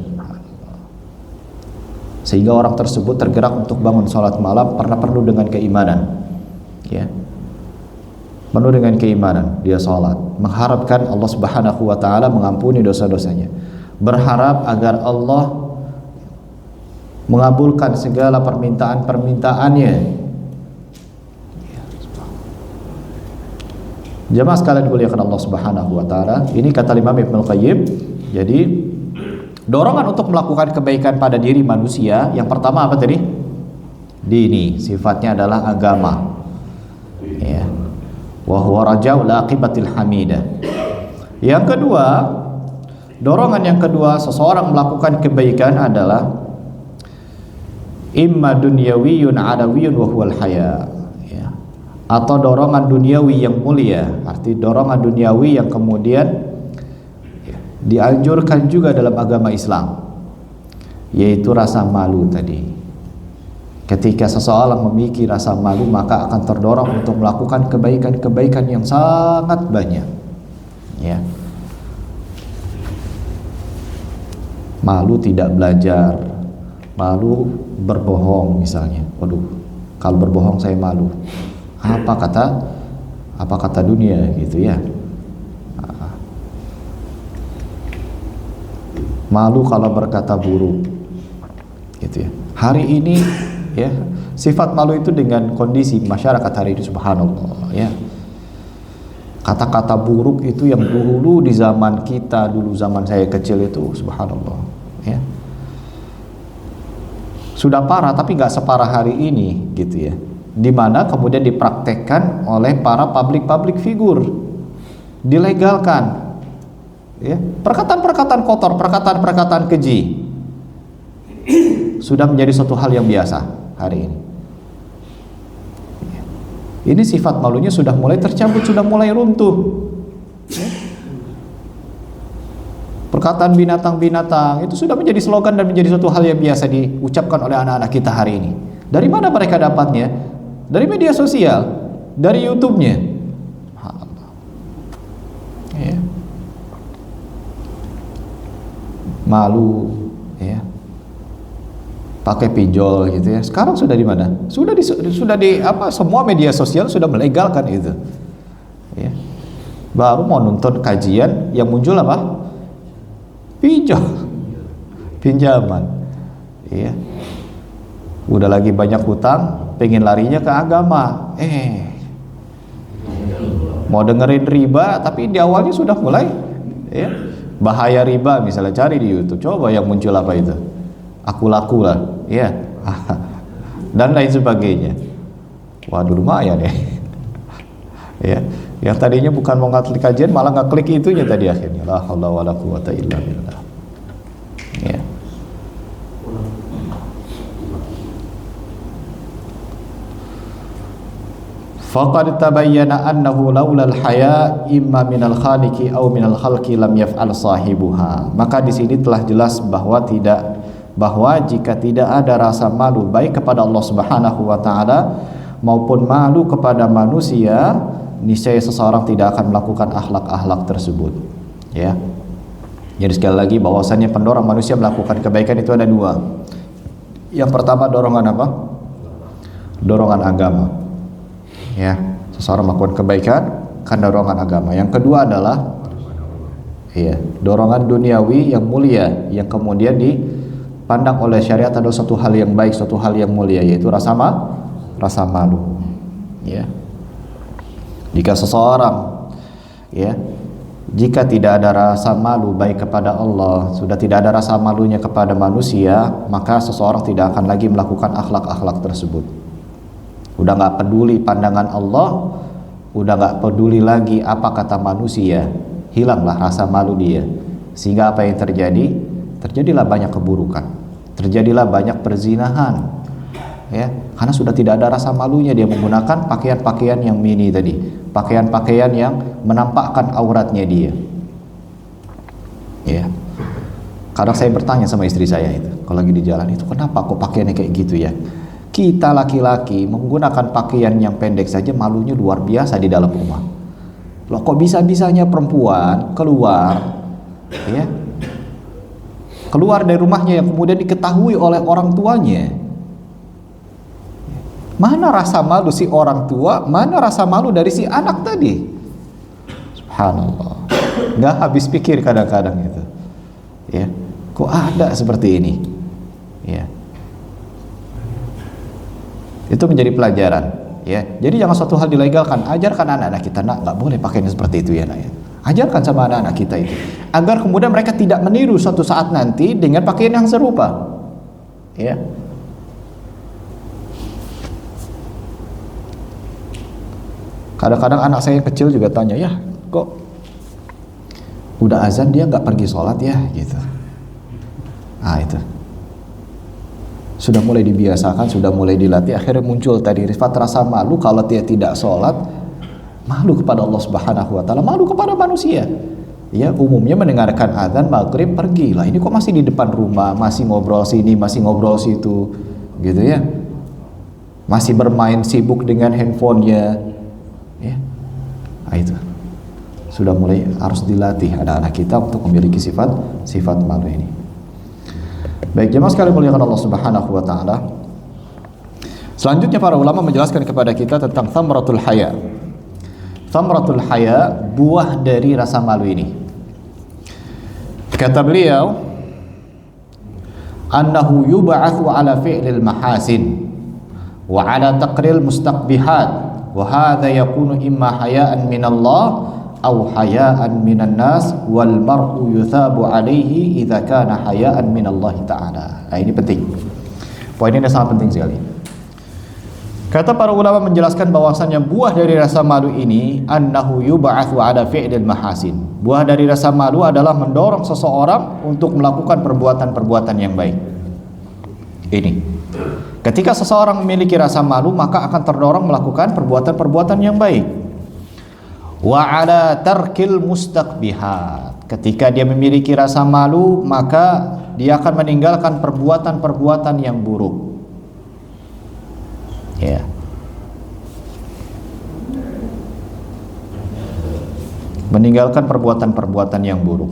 Sehingga orang tersebut tergerak untuk bangun sholat malam karena penuh dengan keimanan, ya, penuh dengan keimanan. Dia sholat mengharapkan Allah Subhanahu wa taala mengampuni dosa-dosanya, berharap agar Allah mengabulkan segala permintaan-permintaannya. Jemaah sekalian dimuliakan Allah Subhanahu wa taala, ini kata Imam Ibnu Qayyim. Jadi dorongan untuk melakukan kebaikan pada diri manusia yang pertama apa tadi? Dini, sifatnya adalah agama. Ya. Wa huwa raja'ul aqibatil hamidah. Yang kedua, dorongan yang kedua seseorang melakukan kebaikan adalah imma dunyawiyyun adawiyyun wa huwal haya. Ya. atau dorongan duniawi yang mulia, arti dorongan duniawi yang kemudian dianjurkan juga dalam agama Islam, yaitu rasa malu tadi. Ketika seseorang memiliki rasa malu, maka akan terdorong untuk melakukan kebaikan-kebaikan yang sangat banyak, ya. Malu tidak belajar, malu berbohong misalnya. Waduh, kalau berbohong saya malu. Apa kata dunia gitu ya. Malu kalau berkata buruk gitu ya. Hari ini ya, sifat malu itu dengan kondisi masyarakat hari ini, subhanallah ya. Kata-kata buruk itu yang dulu di zaman kita, dulu zaman saya kecil itu, subhanallah ya, sudah parah, tapi nggak separah hari ini gitu ya, dimana kemudian dipraktekkan oleh para public figure, dilegalkan ya, perkataan-perkataan kotor, perkataan-perkataan keji sudah menjadi suatu hal yang biasa hari ini. Ini sifat malunya sudah mulai tercabut, sudah mulai runtuh. Perkataan binatang-binatang itu sudah menjadi slogan dan menjadi suatu hal yang biasa diucapkan oleh anak-anak kita hari ini. Dari mana mereka dapatnya? Dari media sosial, dari YouTube-nya. Ya. Malu, ya. Pakai pinjol gitu ya. Sekarang sudah di mana? Sudah di apa, semua media sosial sudah melegalkan itu. Ya. Baru mau nonton kajian yang muncul apa? Pinjol. Pinjaman. Ya. Udah lagi banyak hutang, pengen larinya ke agama. Mau dengerin riba, tapi di awalnya sudah mulai ya. Bahaya riba misalnya, cari di YouTube. Coba yang muncul apa itu? Aku laku lah, ya, dan lain sebagainya. Waduh, lumayan ya. Ya, yang tadinya bukan mau ngaklik kajian malah ngaklik itunya tadi akhirnya. La haula wala quwata illa billah. Ya. Faqad tabayyana annahu laulal haya imma minal khaliqi aw minal khalqi lam yaf'al sahibuha. Maka di sini telah jelas bahwa jika tidak ada rasa malu baik kepada Allah Subhanahu wa taala maupun malu kepada manusia, niscaya seseorang tidak akan melakukan akhlak-akhlak tersebut. Ya. Jadi sekali lagi bahwasannya pendorong manusia melakukan kebaikan itu ada dua. Yang pertama dorongan apa? Dorongan agama. Ya, seseorang melakukan kebaikan karena dorongan agama. Yang kedua adalah ya, dorongan duniawi yang mulia yang kemudian dipandang oleh syariat adalah suatu hal yang baik, suatu hal yang mulia, yaitu rasa malu. Ya. Jika seseorang ya, jika tidak ada rasa malu baik kepada Allah, sudah tidak ada rasa malunya kepada manusia, maka seseorang tidak akan lagi melakukan akhlak-akhlak tersebut. Udah nggak peduli pandangan Allah, udah nggak peduli lagi apa kata manusia, hilanglah rasa malu dia. Sehingga apa yang terjadi? Terjadilah banyak keburukan, terjadilah banyak perzinahan, ya, karena sudah tidak ada rasa malunya. Dia menggunakan pakaian-pakaian yang mini tadi, pakaian-pakaian yang menampakkan auratnya dia. Ya, kadang saya bertanya sama istri saya itu, kalau lagi di jalan itu, kenapa kok pakaiannya kayak gitu ya? Kita laki-laki menggunakan pakaian yang pendek saja malunya luar biasa di dalam rumah. Loh, kok bisa-bisanya perempuan keluar, ya, keluar dari rumahnya yang kemudian diketahui oleh orang tuanya. Mana rasa malu si orang tua, mana rasa malu dari si anak tadi? Subhanallah, nggak habis pikir kadang-kadang itu. Ya, kok ada seperti ini? Ya, itu menjadi pelajaran. Ya, jadi jangan suatu hal dilegalkan. Ajarkan anak-anak kita, nak, nggak boleh pakainya seperti itu ya, nak ya. Ajarkan sama anak-anak kita itu, agar kemudian mereka tidak meniru suatu saat nanti dengan pakaian yang serupa. Ya. Kadang-kadang anak saya yang kecil juga tanya, ya, kok udah azan dia nggak pergi sholat ya, gitu. Ah, itu. sudah mulai dibiasakan, sudah mulai dilatih, akhirnya muncul tadi sifat rasa malu kalau dia tidak sholat, malu kepada Allah Subhanahu wa taala, malu kepada manusia. Ya, umumnya mendengarkan azan maghrib pergi lah, ini kok masih di depan rumah, masih ngobrol sini, masih ngobrol situ, gitu ya. Masih bermain sibuk dengan handphonenya, ya. Nah, itu sudah mulai harus dilatih anak-anak kita untuk memiliki sifat malu ini. Baik, jemaah sekalian muliakan Allah Subhanahu wa taala. Selanjutnya para ulama menjelaskan kepada kita tentang thamratul haya. Thamratul haya, buah dari rasa malu ini. Kata beliau, annahu yub'atsu ala fi'lil mahasin wa ala taqril mustaqbihat wa hadha yakunu imma hayaan minallah aw hayaan minan nas wal mar'u yuthabu alaihi idza kana hayaan minallahi ta'ala. Nah, ini penting. Poin ini sangat penting sekali. Kata para ulama menjelaskan bahwasanya buah dari rasa malu ini annahu yub'atsu ala fi'lil mahasin. Buah dari rasa malu adalah mendorong seseorang untuk melakukan perbuatan-perbuatan yang baik. Ini. Ketika seseorang memiliki rasa malu, maka akan terdorong melakukan perbuatan-perbuatan yang baik. Wa ala tarkil mustaqbihat. Ketika dia memiliki rasa malu, maka dia akan meninggalkan perbuatan-perbuatan yang buruk. Ya. Meninggalkan perbuatan-perbuatan yang buruk.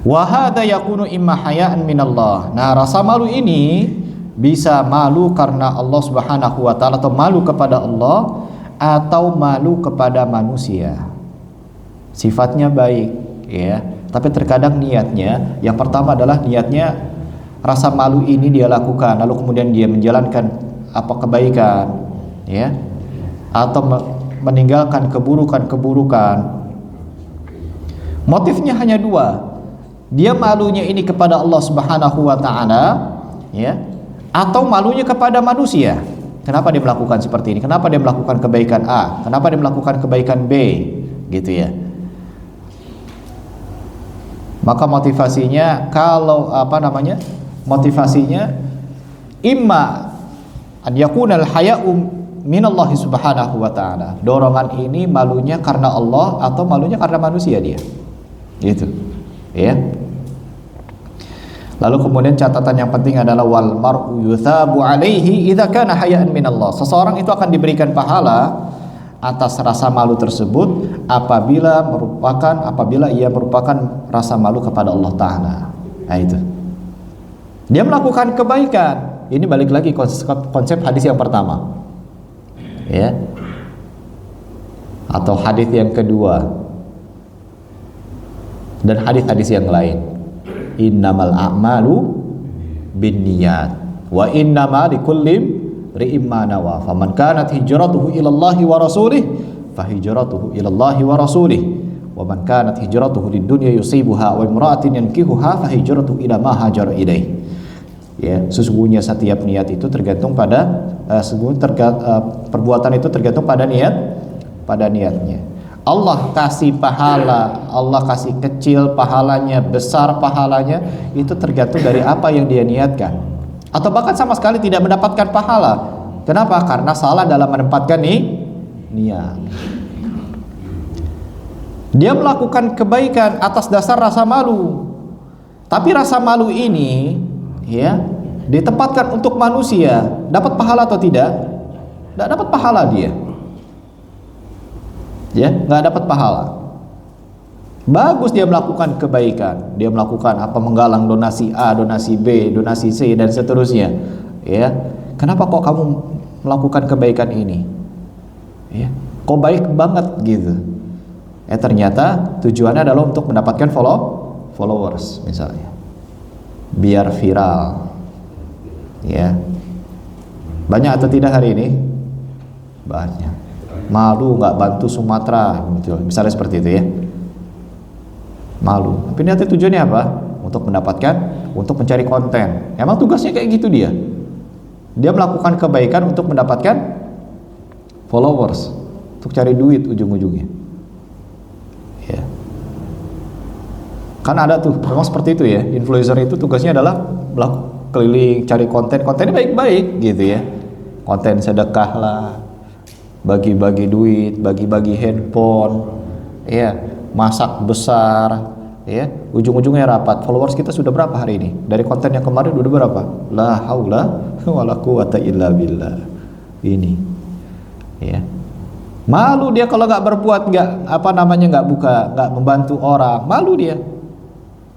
Wa hadza yakunu imma hayaan minallah. Nah, rasa malu ini bisa malu karena Allah Subhanahu wa taala atau malu kepada Allah, atau malu kepada manusia. Sifatnya baik, ya, tapi terkadang niatnya, yang pertama adalah niatnya rasa malu ini dia lakukan, lalu kemudian dia menjalankan apa kebaikan, ya, atau meninggalkan keburukan-keburukan. Motifnya hanya dua. Dia malunya ini kepada Allah Subhanahu wa taala, ya, atau malunya kepada manusia. Kenapa dia melakukan seperti ini? Kenapa dia melakukan kebaikan A? Kenapa dia melakukan kebaikan B? Gitu ya. Maka motivasinya, kalau motivasinya imma an yakunal haya'u minallahi subhanahu wa ta'ala. Dorongan ini malunya karena Allah atau malunya karena manusia dia. Gitu. Ya. Lalu kemudian catatan yang penting adalah wal mar'u yuthabu alaihi idza kana hayaan minallah. Seseorang itu akan diberikan pahala atas rasa malu tersebut apabila ia merupakan rasa malu kepada Allah taala. Nah, itu. Dia melakukan kebaikan. Ini balik lagi konsep hadis yang pertama. Ya. Atau hadis yang kedua. Dan hadis-hadis yang lain. Innamal a'malu binniyat wa innama likulli imrin ma nawa faman kanat hijratuhu ilallahi wa rasulih fa hijratuhu ilallahi wa rasulih wa man kanat hijratuhu lidunya yusibuha wa imra'atin yankihuha fa hijratuhu ila ma hajara ilaih. Ya, sesungguhnya setiap niat itu tergantung pada perbuatan itu tergantung pada niatnya. Allah kasih pahala, Allah kasih kecil pahalanya, besar pahalanya, itu tergantung dari apa yang dia niatkan. Atau bahkan sama sekali tidak mendapatkan pahala. Kenapa? Karena salah dalam menempatkan niat. Dia melakukan kebaikan atas dasar rasa malu. Tapi rasa malu ini, ya, ditempatkan untuk manusia, dapat pahala atau tidak? Tidak dapat pahala dia. Ya, nggak dapat pahala. Bagus dia melakukan kebaikan, dia melakukan menggalang donasi A, donasi B, donasi C dan seterusnya. Ya, kenapa kok kamu melakukan kebaikan ini? Ya, kok baik banget gitu. Ternyata tujuannya adalah untuk mendapatkan followers misalnya, biar viral. Ya, banyak atau tidak hari ini? Banyak. Malu nggak bantu Sumatera, misalnya seperti itu ya. Malu. Tapi niatnya tujuannya apa? Untuk mencari konten. Emang tugasnya kayak gitu dia. Dia melakukan kebaikan untuk mendapatkan followers, untuk cari duit ujung-ujungnya. Ya. Kan ada tuh, memang seperti itu ya. Influencer itu tugasnya adalah keliling cari kontennya baik-baik gitu ya, konten sedekah lah, bagi-bagi duit, bagi-bagi handphone, ya, masak besar, ya, ujung-ujungnya rapat. Followers kita sudah berapa hari ini? Dari konten yang kemarin udah berapa? La haula wala quwata illa billah. Ini, ya. Malu dia kalau nggak berbuat, nggak buka, nggak membantu orang, malu dia.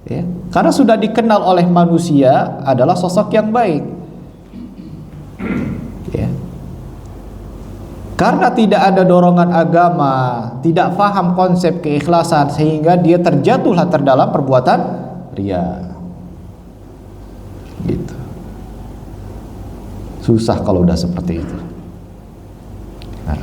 Ya, karena sudah dikenal oleh manusia adalah sosok yang baik. Ya. Karena tidak ada dorongan agama, tidak paham konsep keikhlasan, sehingga dia terjatuhlah terdalam perbuatan riya. Gitu. Susah kalau udah seperti itu. Nah,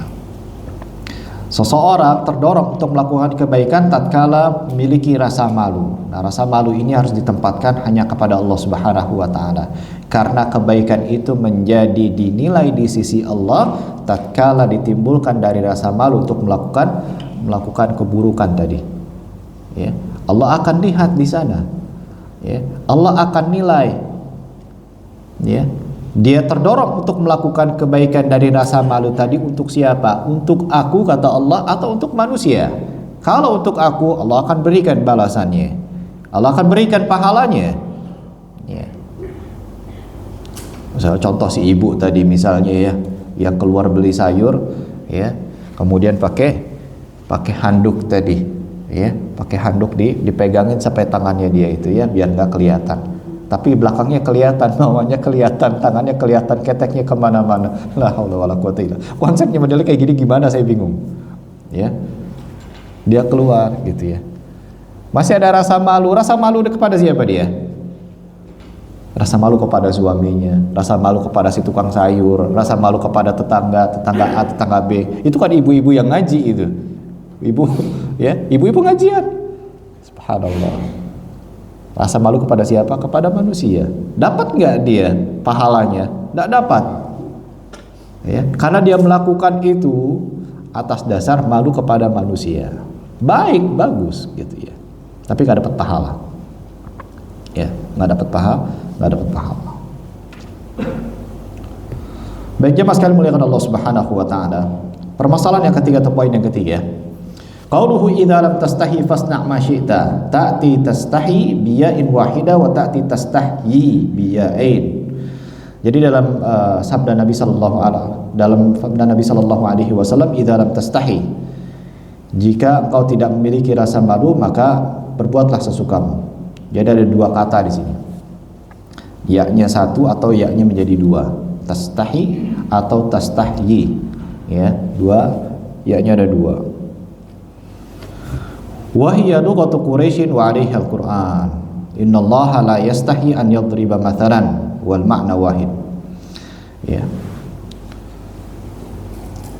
seseorang terdorong untuk melakukan kebaikan tatkala memiliki rasa malu. Nah, rasa malu ini harus ditempatkan hanya kepada Allah Subhanahu wa taala. Karena kebaikan itu menjadi dinilai di sisi Allah tatkala ditimbulkan dari rasa malu untuk melakukan keburukan tadi. Ya, Allah akan lihat di sana. Ya, Allah akan nilai. Ya. Dia terdorong untuk melakukan kebaikan dari rasa malu tadi untuk siapa? Untuk aku, kata Allah, atau untuk manusia? Kalau untuk aku, Allah akan berikan balasannya, Allah akan berikan pahalanya. Ya. Misalnya contoh si ibu tadi misalnya ya, yang keluar beli sayur, ya, kemudian pakai handuk tadi, ya, pakai handuk dipegangin sampai tangannya dia itu ya, biar nggak kelihatan. Tapi belakangnya kelihatan, bawahnya kelihatan, tangannya kelihatan, keteknya kemana-mana. La haula wala quwata illa. Konsepnya modelnya kayak gini gimana, saya bingung. Ya, dia keluar gitu ya. Masih ada rasa malu. Rasa malu kepada siapa dia? Rasa malu kepada suaminya, rasa malu kepada si tukang sayur, rasa malu kepada tetangga A, tetangga B. Itu kan ibu-ibu yang ngaji itu. Ibu, ya, ibu-ibu ngajian. Subhanallah. Rasa malu kepada siapa? Kepada manusia. Dapat nggak dia pahalanya? Nggak dapat. Ya, karena dia melakukan itu atas dasar malu kepada manusia. Baik, bagus, gitu ya. Tapi nggak dapat pahala. Ya, nggak dapat pahala. Baik jemaah sekalian muliakan Allah Subhanahu wa taala. Permasalahan yang ketiga atau poin yang ketiga. Qauluhu idza lam tastahi fasna' ma syi'ta. Ta'ti tastahi biya'in wahida wa ta'ti tastahyi biya'in. Jadi dalam sabda Nabi sallallahu alaihi wasallam, idza lam tastahi, jika engkau tidak memiliki rasa malu maka berbuatlah sesukamu. Jadi ada dua kata di sini. Ya-nya satu atau ya-nya menjadi dua. Tastahi atau tastahyi. Ya, dua, ya-nya ada dua. Wa hiya lughatu Quraisyin wa 'alaiha al-Qur'an. Innallaha la yastahi an yadriba mathalan wal ma'na wahid. Ya.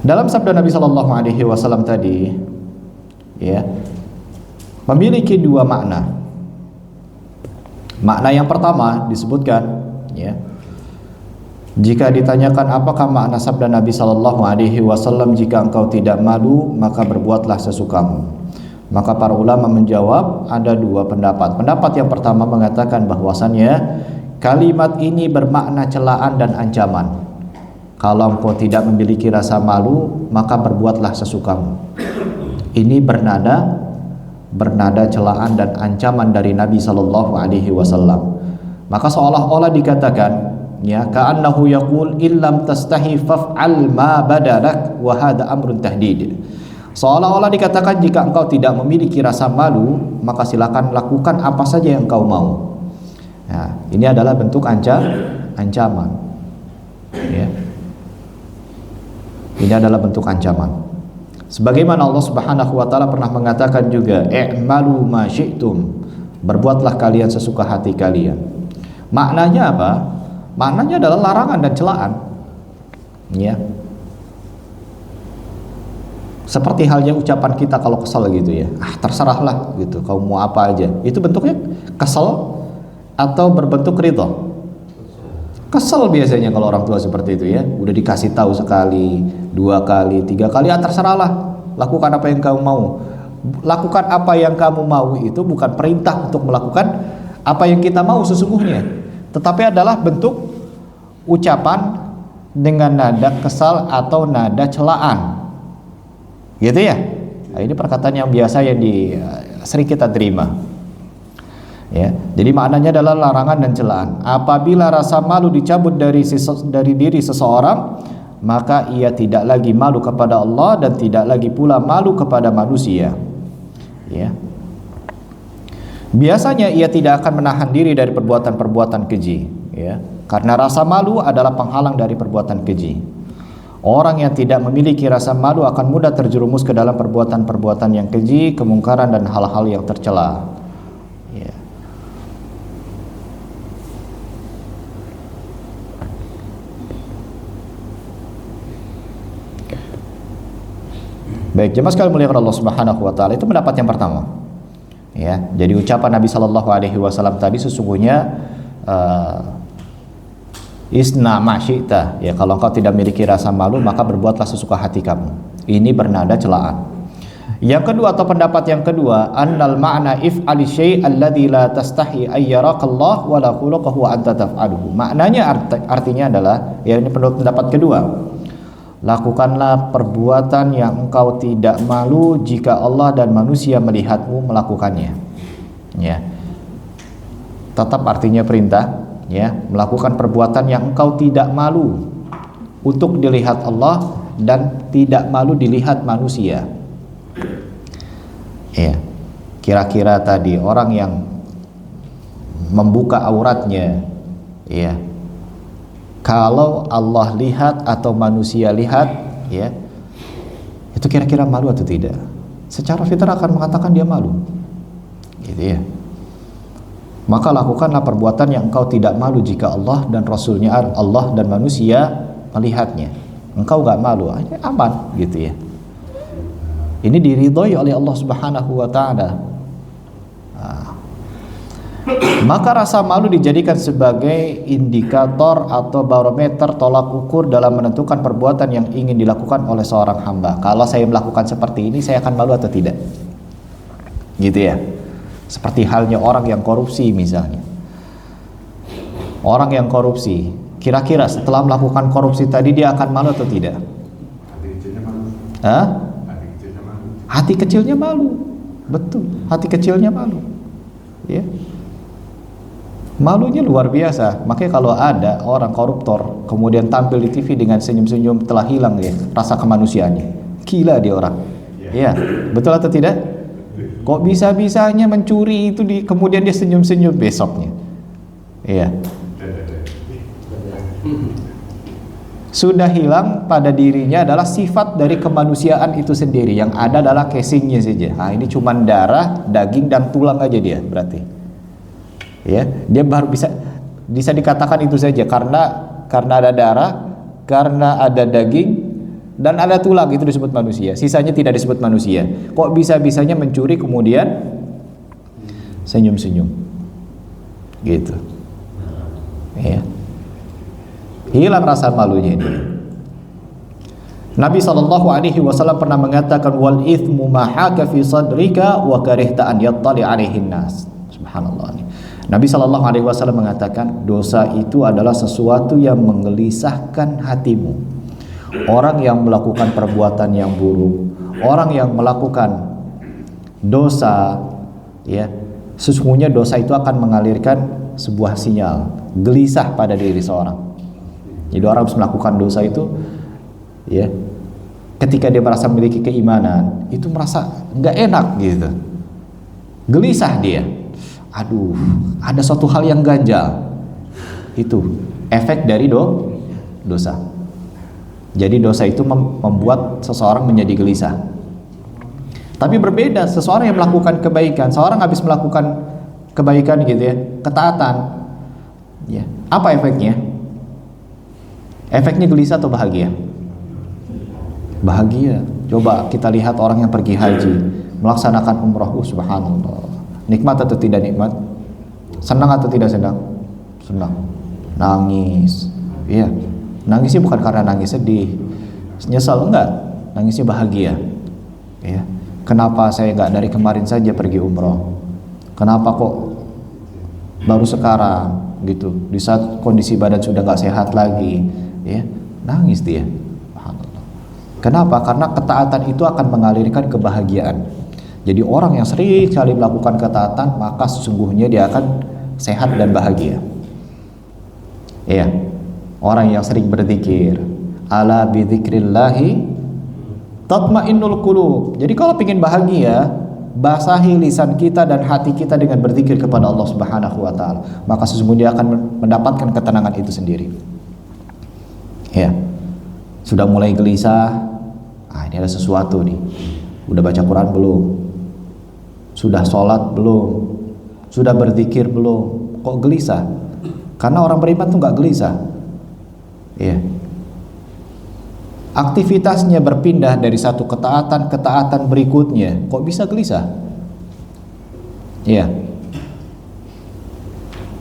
Dalam sabda Nabi sallallahu alaihi wasallam tadi, ya, memiliki dua makna. Makna yang pertama disebutkan, ya, jika ditanyakan apakah makna sabda Nabi sallallahu alaihi wasallam, jika engkau tidak malu maka berbuatlah sesukamu. Maka para ulama menjawab ada dua pendapat. Pendapat yang pertama mengatakan bahwasannya kalimat ini bermakna celaan dan ancaman. Kalau engkau tidak memiliki rasa malu maka berbuatlah sesukamu. Ini bernada celaan dan ancaman dari Nabi sallallahu alaihi wasallam. Maka seolah-olah dikatakan, ya, ka'annahu yaqul illam tastahi faf'al ma badalak wa hadha amrun tahdid. Seolah-olah dikatakan jika engkau tidak memiliki rasa malu maka silakan lakukan apa saja yang engkau mau. Nah, ini adalah bentuk ancaman. Ya. Ini adalah bentuk ancaman. Sebagaimana Allah Subhanahu wa taala pernah mengatakan juga, i'malu ma syi'tum, berbuatlah kalian sesuka hati kalian. Maknanya apa? Maknanya adalah larangan dan celaan. Ya. Seperti halnya ucapan kita kalau kesal gitu ya, terserahlah gitu, kau mau apa aja. Itu bentuknya kesal atau berbentuk ridha? Kesal biasanya kalau orang tua seperti itu ya. Udah dikasih tahu sekali, dua kali, tiga kali, terserahlah, lakukan apa yang kamu mau. Lakukan apa yang kamu mau itu bukan perintah untuk melakukan apa yang kita mau sesungguhnya. tetapi adalah bentuk ucapan dengan nada kesal atau nada celaan, gitu ya. Nah, ini perkataan yang biasa yang sering kita terima, ya. Jadi maknanya adalah larangan dan celaan. Apabila rasa malu dicabut dari diri seseorang, maka ia tidak lagi malu kepada Allah dan tidak lagi pula malu kepada manusia, ya. Biasanya ia tidak akan menahan diri dari perbuatan-perbuatan keji, ya. Karena rasa malu adalah penghalang dari perbuatan keji. Orang yang tidak memiliki rasa malu akan mudah terjerumus ke dalam perbuatan-perbuatan yang keji, kemungkaran dan hal-hal yang tercela. Ya. Baik, jemaah sekalian muliakan Allah Subhanahu wa taala, itu pendapat yang pertama. Ya, jadi ucapan Nabi Shallallahu alaihi wasallam tadi sesungguhnya isna masyita, ya, kalau engkau tidak memiliki rasa malu maka berbuatlah sesuka hati kamu. Ini bernada celaan. Yang kedua atau pendapat yang kedua, annal ma'na if'ali syai' alladzi la tastahi ayyarakallah wa la khuluquhu anta taf'aluhu. Maknanya artinya adalah, ya, ini pendapat kedua. Lakukanlah perbuatan yang engkau tidak malu jika Allah dan manusia melihatmu melakukannya. Ya. Tetap artinya perintah, ya, melakukan perbuatan yang engkau tidak malu untuk dilihat Allah dan tidak malu dilihat manusia. Ya. Kira-kira tadi orang yang membuka auratnya, ya, kalau Allah lihat atau manusia lihat, ya, itu kira-kira malu atau tidak? Secara fitrah akan mengatakan dia malu, gitu ya. Maka lakukanlah perbuatan yang engkau tidak malu jika Allah dan Rasulnya, Allah dan manusia melihatnya. Engkau gak malu, aman, gitu ya. Ini diridhoi oleh Allah Subhanahu wa ta'ala. Maka rasa malu dijadikan sebagai indikator atau barometer tolak ukur dalam menentukan perbuatan yang ingin dilakukan oleh seorang hamba. Kalau saya melakukan seperti ini, saya akan malu atau tidak? Gitu ya. Seperti halnya orang yang korupsi misalnya. Orang yang korupsi, kira-kira setelah melakukan korupsi tadi dia akan malu atau tidak? Hati kecilnya malu. Hah? Hati kecilnya malu. Hati kecilnya malu. Betul, hati kecilnya malu. Ya. Malunya luar biasa. Makanya kalau ada orang koruptor kemudian tampil di TV dengan senyum-senyum, telah hilang ya rasa kemanusiaannya. Gila dia orang. Ya, betul atau tidak? Kok bisa-bisanya mencuri itu kemudian dia senyum-senyum besoknya. Iya. Sudah hilang pada dirinya adalah sifat dari kemanusiaan itu sendiri. Yang ada adalah casingnya saja. Nah, ini cuma darah, daging dan tulang aja dia berarti. Ya, dia baru bisa dikatakan itu saja karena ada darah, karena ada daging dan ada tulang, itu disebut manusia. Sisanya tidak disebut manusia. Kok bisa-bisanya mencuri kemudian senyum-senyum gitu ya. Hilang rasa malunya ini. Nabi SAW pernah mengatakan, wal ithmu ma haka fi sadrika wa karihta an yattali alaihin nas. Subhanallah. Nabi SAW mengatakan, dosa itu adalah sesuatu yang menggelisahkan hatimu. Orang yang melakukan perbuatan yang buruk, orang yang melakukan dosa, ya, sesungguhnya dosa itu akan mengalirkan sebuah sinyal gelisah pada diri seorang. Jadi orang harus melakukan dosa itu, ya, ketika dia merasa memiliki keimanan, itu merasa nggak enak gitu, gelisah dia. Aduh, ada suatu hal yang ganjal. Itu efek dari dosa. Jadi dosa itu membuat seseorang menjadi gelisah. Tapi berbeda seseorang yang melakukan kebaikan, seorang habis melakukan kebaikan gitu ya, ketaatan, ya, apa efeknya? Efeknya gelisah atau bahagia? Bahagia. Coba kita lihat orang yang pergi haji, melaksanakan umrah, subhanallah. Nikmat atau tidak nikmat? Senang atau tidak senang? Senang. Nangis. Iya. Nangisnya bukan karena nangis sedih, nyesal, enggak. Nangisnya bahagia. Ya. Kenapa saya enggak dari kemarin saja pergi umroh? Kenapa kok baru sekarang? gitu. Di saat kondisi badan sudah nggak sehat lagi, ya, nangis dia. Subhanallah. Kenapa? Karena ketaatan itu akan mengalirkan kebahagiaan. Jadi orang yang sering sekali melakukan ketaatan, maka sesungguhnya dia akan sehat dan bahagia. Iya. Orang yang sering berzikir, ala bidzikrillahi tatmainnul qulub. Jadi kalau ingin bahagia, basahi lisan kita dan hati kita dengan berzikir kepada Allah Subhanahu wa taala, maka sesungguhnya akan mendapatkan ketenangan itu sendiri. Ya. Sudah mulai gelisah, ini ada sesuatu nih. Udah baca Quran belum? Sudah sholat belum? Sudah berzikir belum? Kok gelisah? Karena orang beriman tuh nggak gelisah. Ya. Aktivitasnya berpindah dari satu ketaatan ke ketaatan berikutnya, kok bisa gelisah? Iya.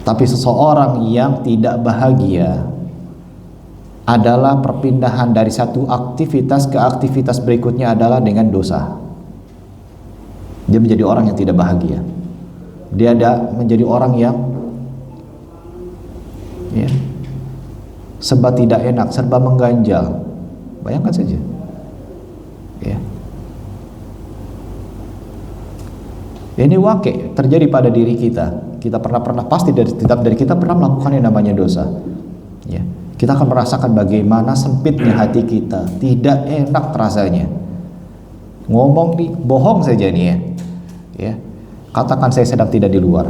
Tapi seseorang yang tidak bahagia adalah perpindahan dari satu aktivitas ke aktivitas berikutnya adalah dengan dosa. Dia menjadi orang yang tidak bahagia. Dia menjadi orang yang serba tidak enak, serba mengganjal. Bayangkan saja, ya. Ini wakil terjadi pada diri kita. Kita pernah pasti dari kita pernah melakukan yang namanya dosa. Ya, kita akan merasakan bagaimana sempitnya hati kita, tidak enak rasanya. Ngomong bohong saja nih ya. Katakan saya sedang tidak di luar.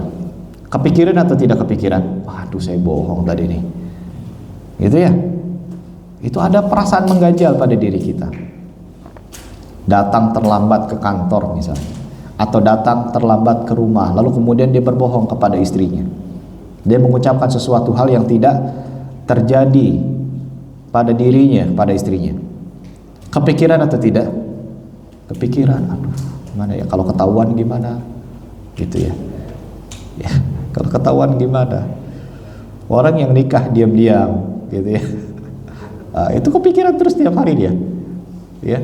Kepikiran atau tidak kepikiran? Waduh, saya bohong tadi nih. Gitu ya. Itu ada perasaan mengganjal pada diri kita. Datang terlambat ke kantor misalnya, atau datang terlambat ke rumah, lalu kemudian dia berbohong kepada istrinya. Dia mengucapkan sesuatu hal yang tidak terjadi pada dirinya, pada istrinya. Kepikiran atau tidak? Kepikiran. Aduh, gimana ya kalau ketahuan gimana? Gitu ya. Ya, kalau ketahuan gimana? Orang yang nikah diam-diam, gitu ya. Itu kepikiran terus tiap hari dia, ya.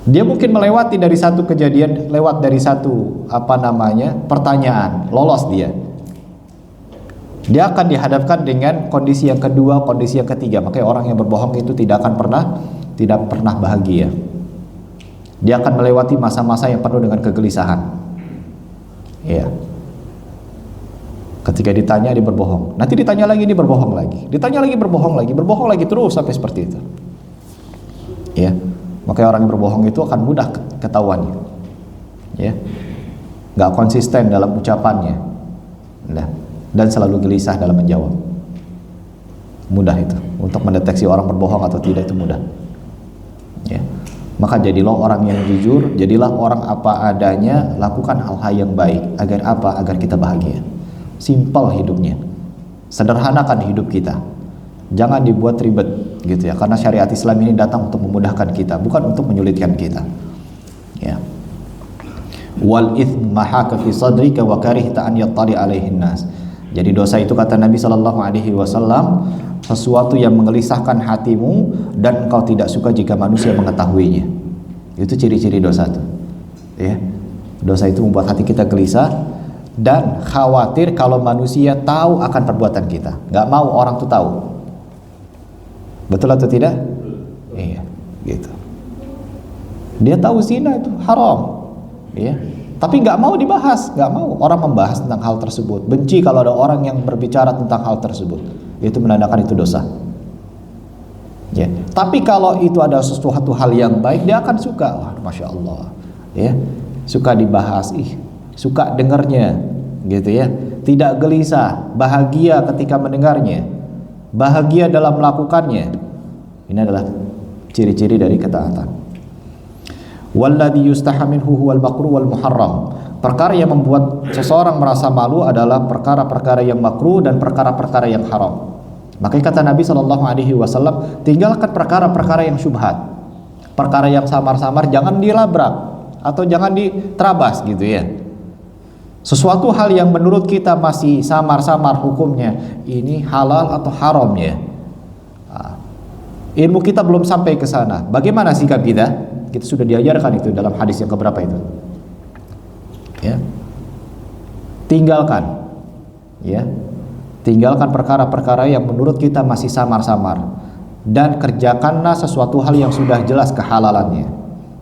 Dia mungkin melewati dari satu kejadian, lewat dari satu pertanyaan, lolos dia. Dia akan dihadapkan dengan kondisi yang kedua, kondisi yang ketiga. Makanya orang yang berbohong itu tidak pernah bahagia. Dia akan melewati masa-masa yang penuh dengan kegelisahan. Ya. Ketika ditanya dia berbohong, nanti ditanya lagi dia berbohong lagi, ditanya lagi berbohong lagi terus sampai seperti itu. Ya, makanya orang yang berbohong itu akan mudah ketahuannya. Ya, nggak konsisten dalam ucapannya, dan selalu gelisah dalam menjawab. Mudah itu untuk mendeteksi orang berbohong atau tidak, itu mudah. Ya, maka jadilah orang yang jujur, jadilah orang apa adanya, lakukan hal-hal yang baik. Agar apa? Agar kita bahagia. Simpel hidupnya, sederhanakan hidup kita, jangan dibuat ribet gitu ya, karena syariat Islam ini datang untuk memudahkan kita, bukan untuk menyulitkan kita. Ya. Wal itsm mahaka fi sadrika wa karihta an yattali alaihin nas. Jadi dosa itu kata Nabi sallallahu alaihi wasallam sesuatu yang menggelisahkan hatimu dan engkau tidak suka jika manusia mengetahuinya. Itu ciri-ciri dosa itu. Ya. Dosa itu membuat hati kita gelisah dan khawatir kalau manusia tahu akan perbuatan kita, nggak mau orang tuh tahu. Betul atau tidak? Iya, gitu. Dia tahu zina itu haram, ya, tapi nggak mau dibahas, nggak mau orang membahas tentang hal tersebut. Benci kalau ada orang yang berbicara tentang hal tersebut, itu menandakan itu dosa. Ya, tapi kalau itu ada sesuatu hal yang baik, dia akan suka. Wah, masya Allah, ya, suka dibahas, suka dengarnya, gitu ya. Tidak gelisah, bahagia ketika mendengarnya, bahagia dalam melakukannya. Ini adalah ciri-ciri dari ketaatan. Walladzi yustaha minhu huwal makruh wal muharram. Perkara yang membuat seseorang merasa malu adalah perkara-perkara yang makruh dan perkara-perkara yang haram. Makanya kata Nabi SAW, tinggalkan perkara-perkara yang syubhat, perkara yang samar-samar, jangan dilabrak atau jangan diterabas gitu ya. Sesuatu hal yang menurut kita masih samar-samar hukumnya, ini halal atau haramnya, ilmu kita belum sampai ke sana. Bagaimana sikap kita? Kita sudah diajarkan itu dalam hadis yang keberapa itu? Ya. Tinggalkan. Ya. Tinggalkan perkara-perkara yang menurut kita masih samar-samar dan kerjakanlah sesuatu hal yang sudah jelas kehalalannya.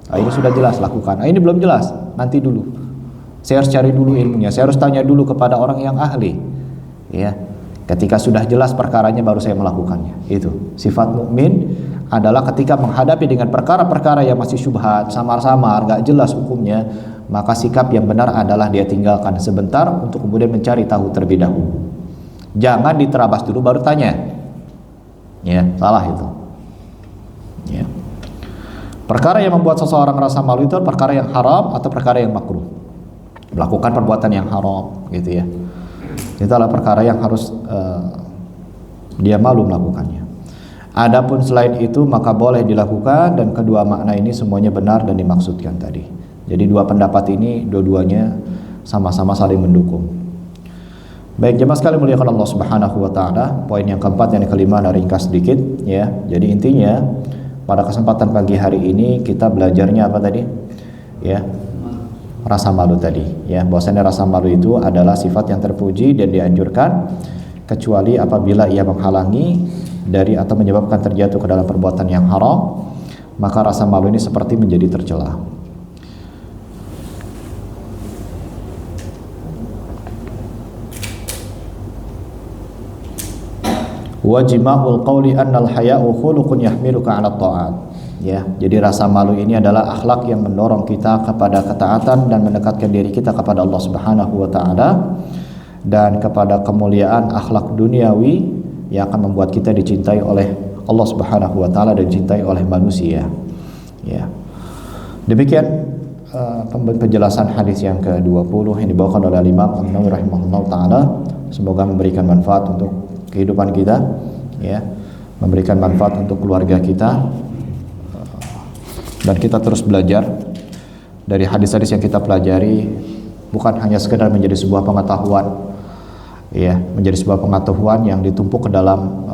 Ini sudah jelas, lakukan. Ini belum jelas, nanti dulu. Saya harus cari dulu ilmunya, saya harus tanya dulu kepada orang yang ahli. Ya. Ketika sudah jelas perkaranya baru saya melakukannya. Itu sifat mukmin adalah ketika menghadapi dengan perkara-perkara yang masih syubhat, samar-samar, gak jelas hukumnya, maka sikap yang benar adalah dia tinggalkan sebentar untuk kemudian mencari tahu terlebih dahulu. Jangan diterabas dulu baru tanya. Ya, salah itu. Ya. Perkara yang membuat seseorang rasa malu itu perkara yang haram atau perkara yang makruh. Melakukan perbuatan yang haram, gitu ya. Itu adalah perkara yang harus dia malu melakukannya. Adapun selain itu maka boleh dilakukan, dan kedua makna ini semuanya benar dan dimaksudkan tadi. Jadi dua pendapat ini dua-duanya sama-sama saling mendukung. Baik jemaah sekalian muliakan Allah Subhanahu wa taala, poin yang keempat yang kelima ada ringkas sedikit ya. Jadi intinya pada kesempatan pagi hari ini kita belajarnya apa tadi? Ya. Rasa malu tadi ya. Bahwasanya rasa malu itu adalah sifat yang terpuji dan dianjurkan kecuali apabila ia menghalangi dari atau menyebabkan terjatuh ke dalam perbuatan yang haram, maka rasa malu ini seperti menjadi tercela. Wajimahul qawli annal haya'u khuluqun yahmiluka 'ala ta'at. Ya, jadi rasa malu ini adalah akhlak yang mendorong kita kepada ketaatan dan mendekatkan diri kita kepada Allah Subhanahu wa taala dan kepada kemuliaan akhlak duniawi yang akan membuat kita dicintai oleh Allah Subhanahu wa taala dan dicintai oleh manusia. Ya. Demikian penjelasan hadis yang ke-20 yang dibawakan oleh Imam An-Nawawi rahimahullah taala. Semoga memberikan manfaat untuk kehidupan kita, ya, memberikan manfaat untuk keluarga kita, dan kita terus belajar dari hadis-hadis yang kita pelajari, bukan hanya sekedar menjadi sebuah pengetahuan, ya, menjadi sebuah pengetahuan yang ditumpuk ke dalam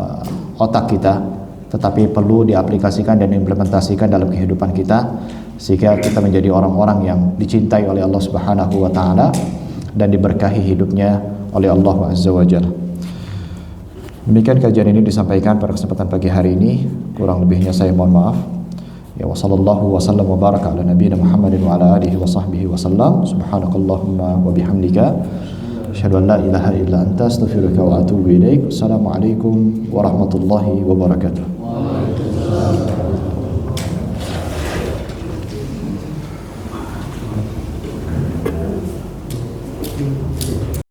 otak kita, tetapi perlu diaplikasikan dan diimplementasikan dalam kehidupan kita, sehingga kita menjadi orang-orang yang dicintai oleh Allah Subhanahu wa taala dan diberkahi hidupnya oleh Allah Azza wa Jalla. Demikian kajian ini disampaikan pada kesempatan pagi hari ini. Kurang lebihnya saya mohon maaf. Ya, wa sallallahu wa sallam wa baraka ala nabiyina Muhammadin wa ala alihi wa sahbihi wa sallam. Subhanakallahumma wa bihamdika asyhadu an la ilaha illa anta astaghfiruka wa atubu ilaik. Assalamualaikum warahmatullahi wabarakatuh.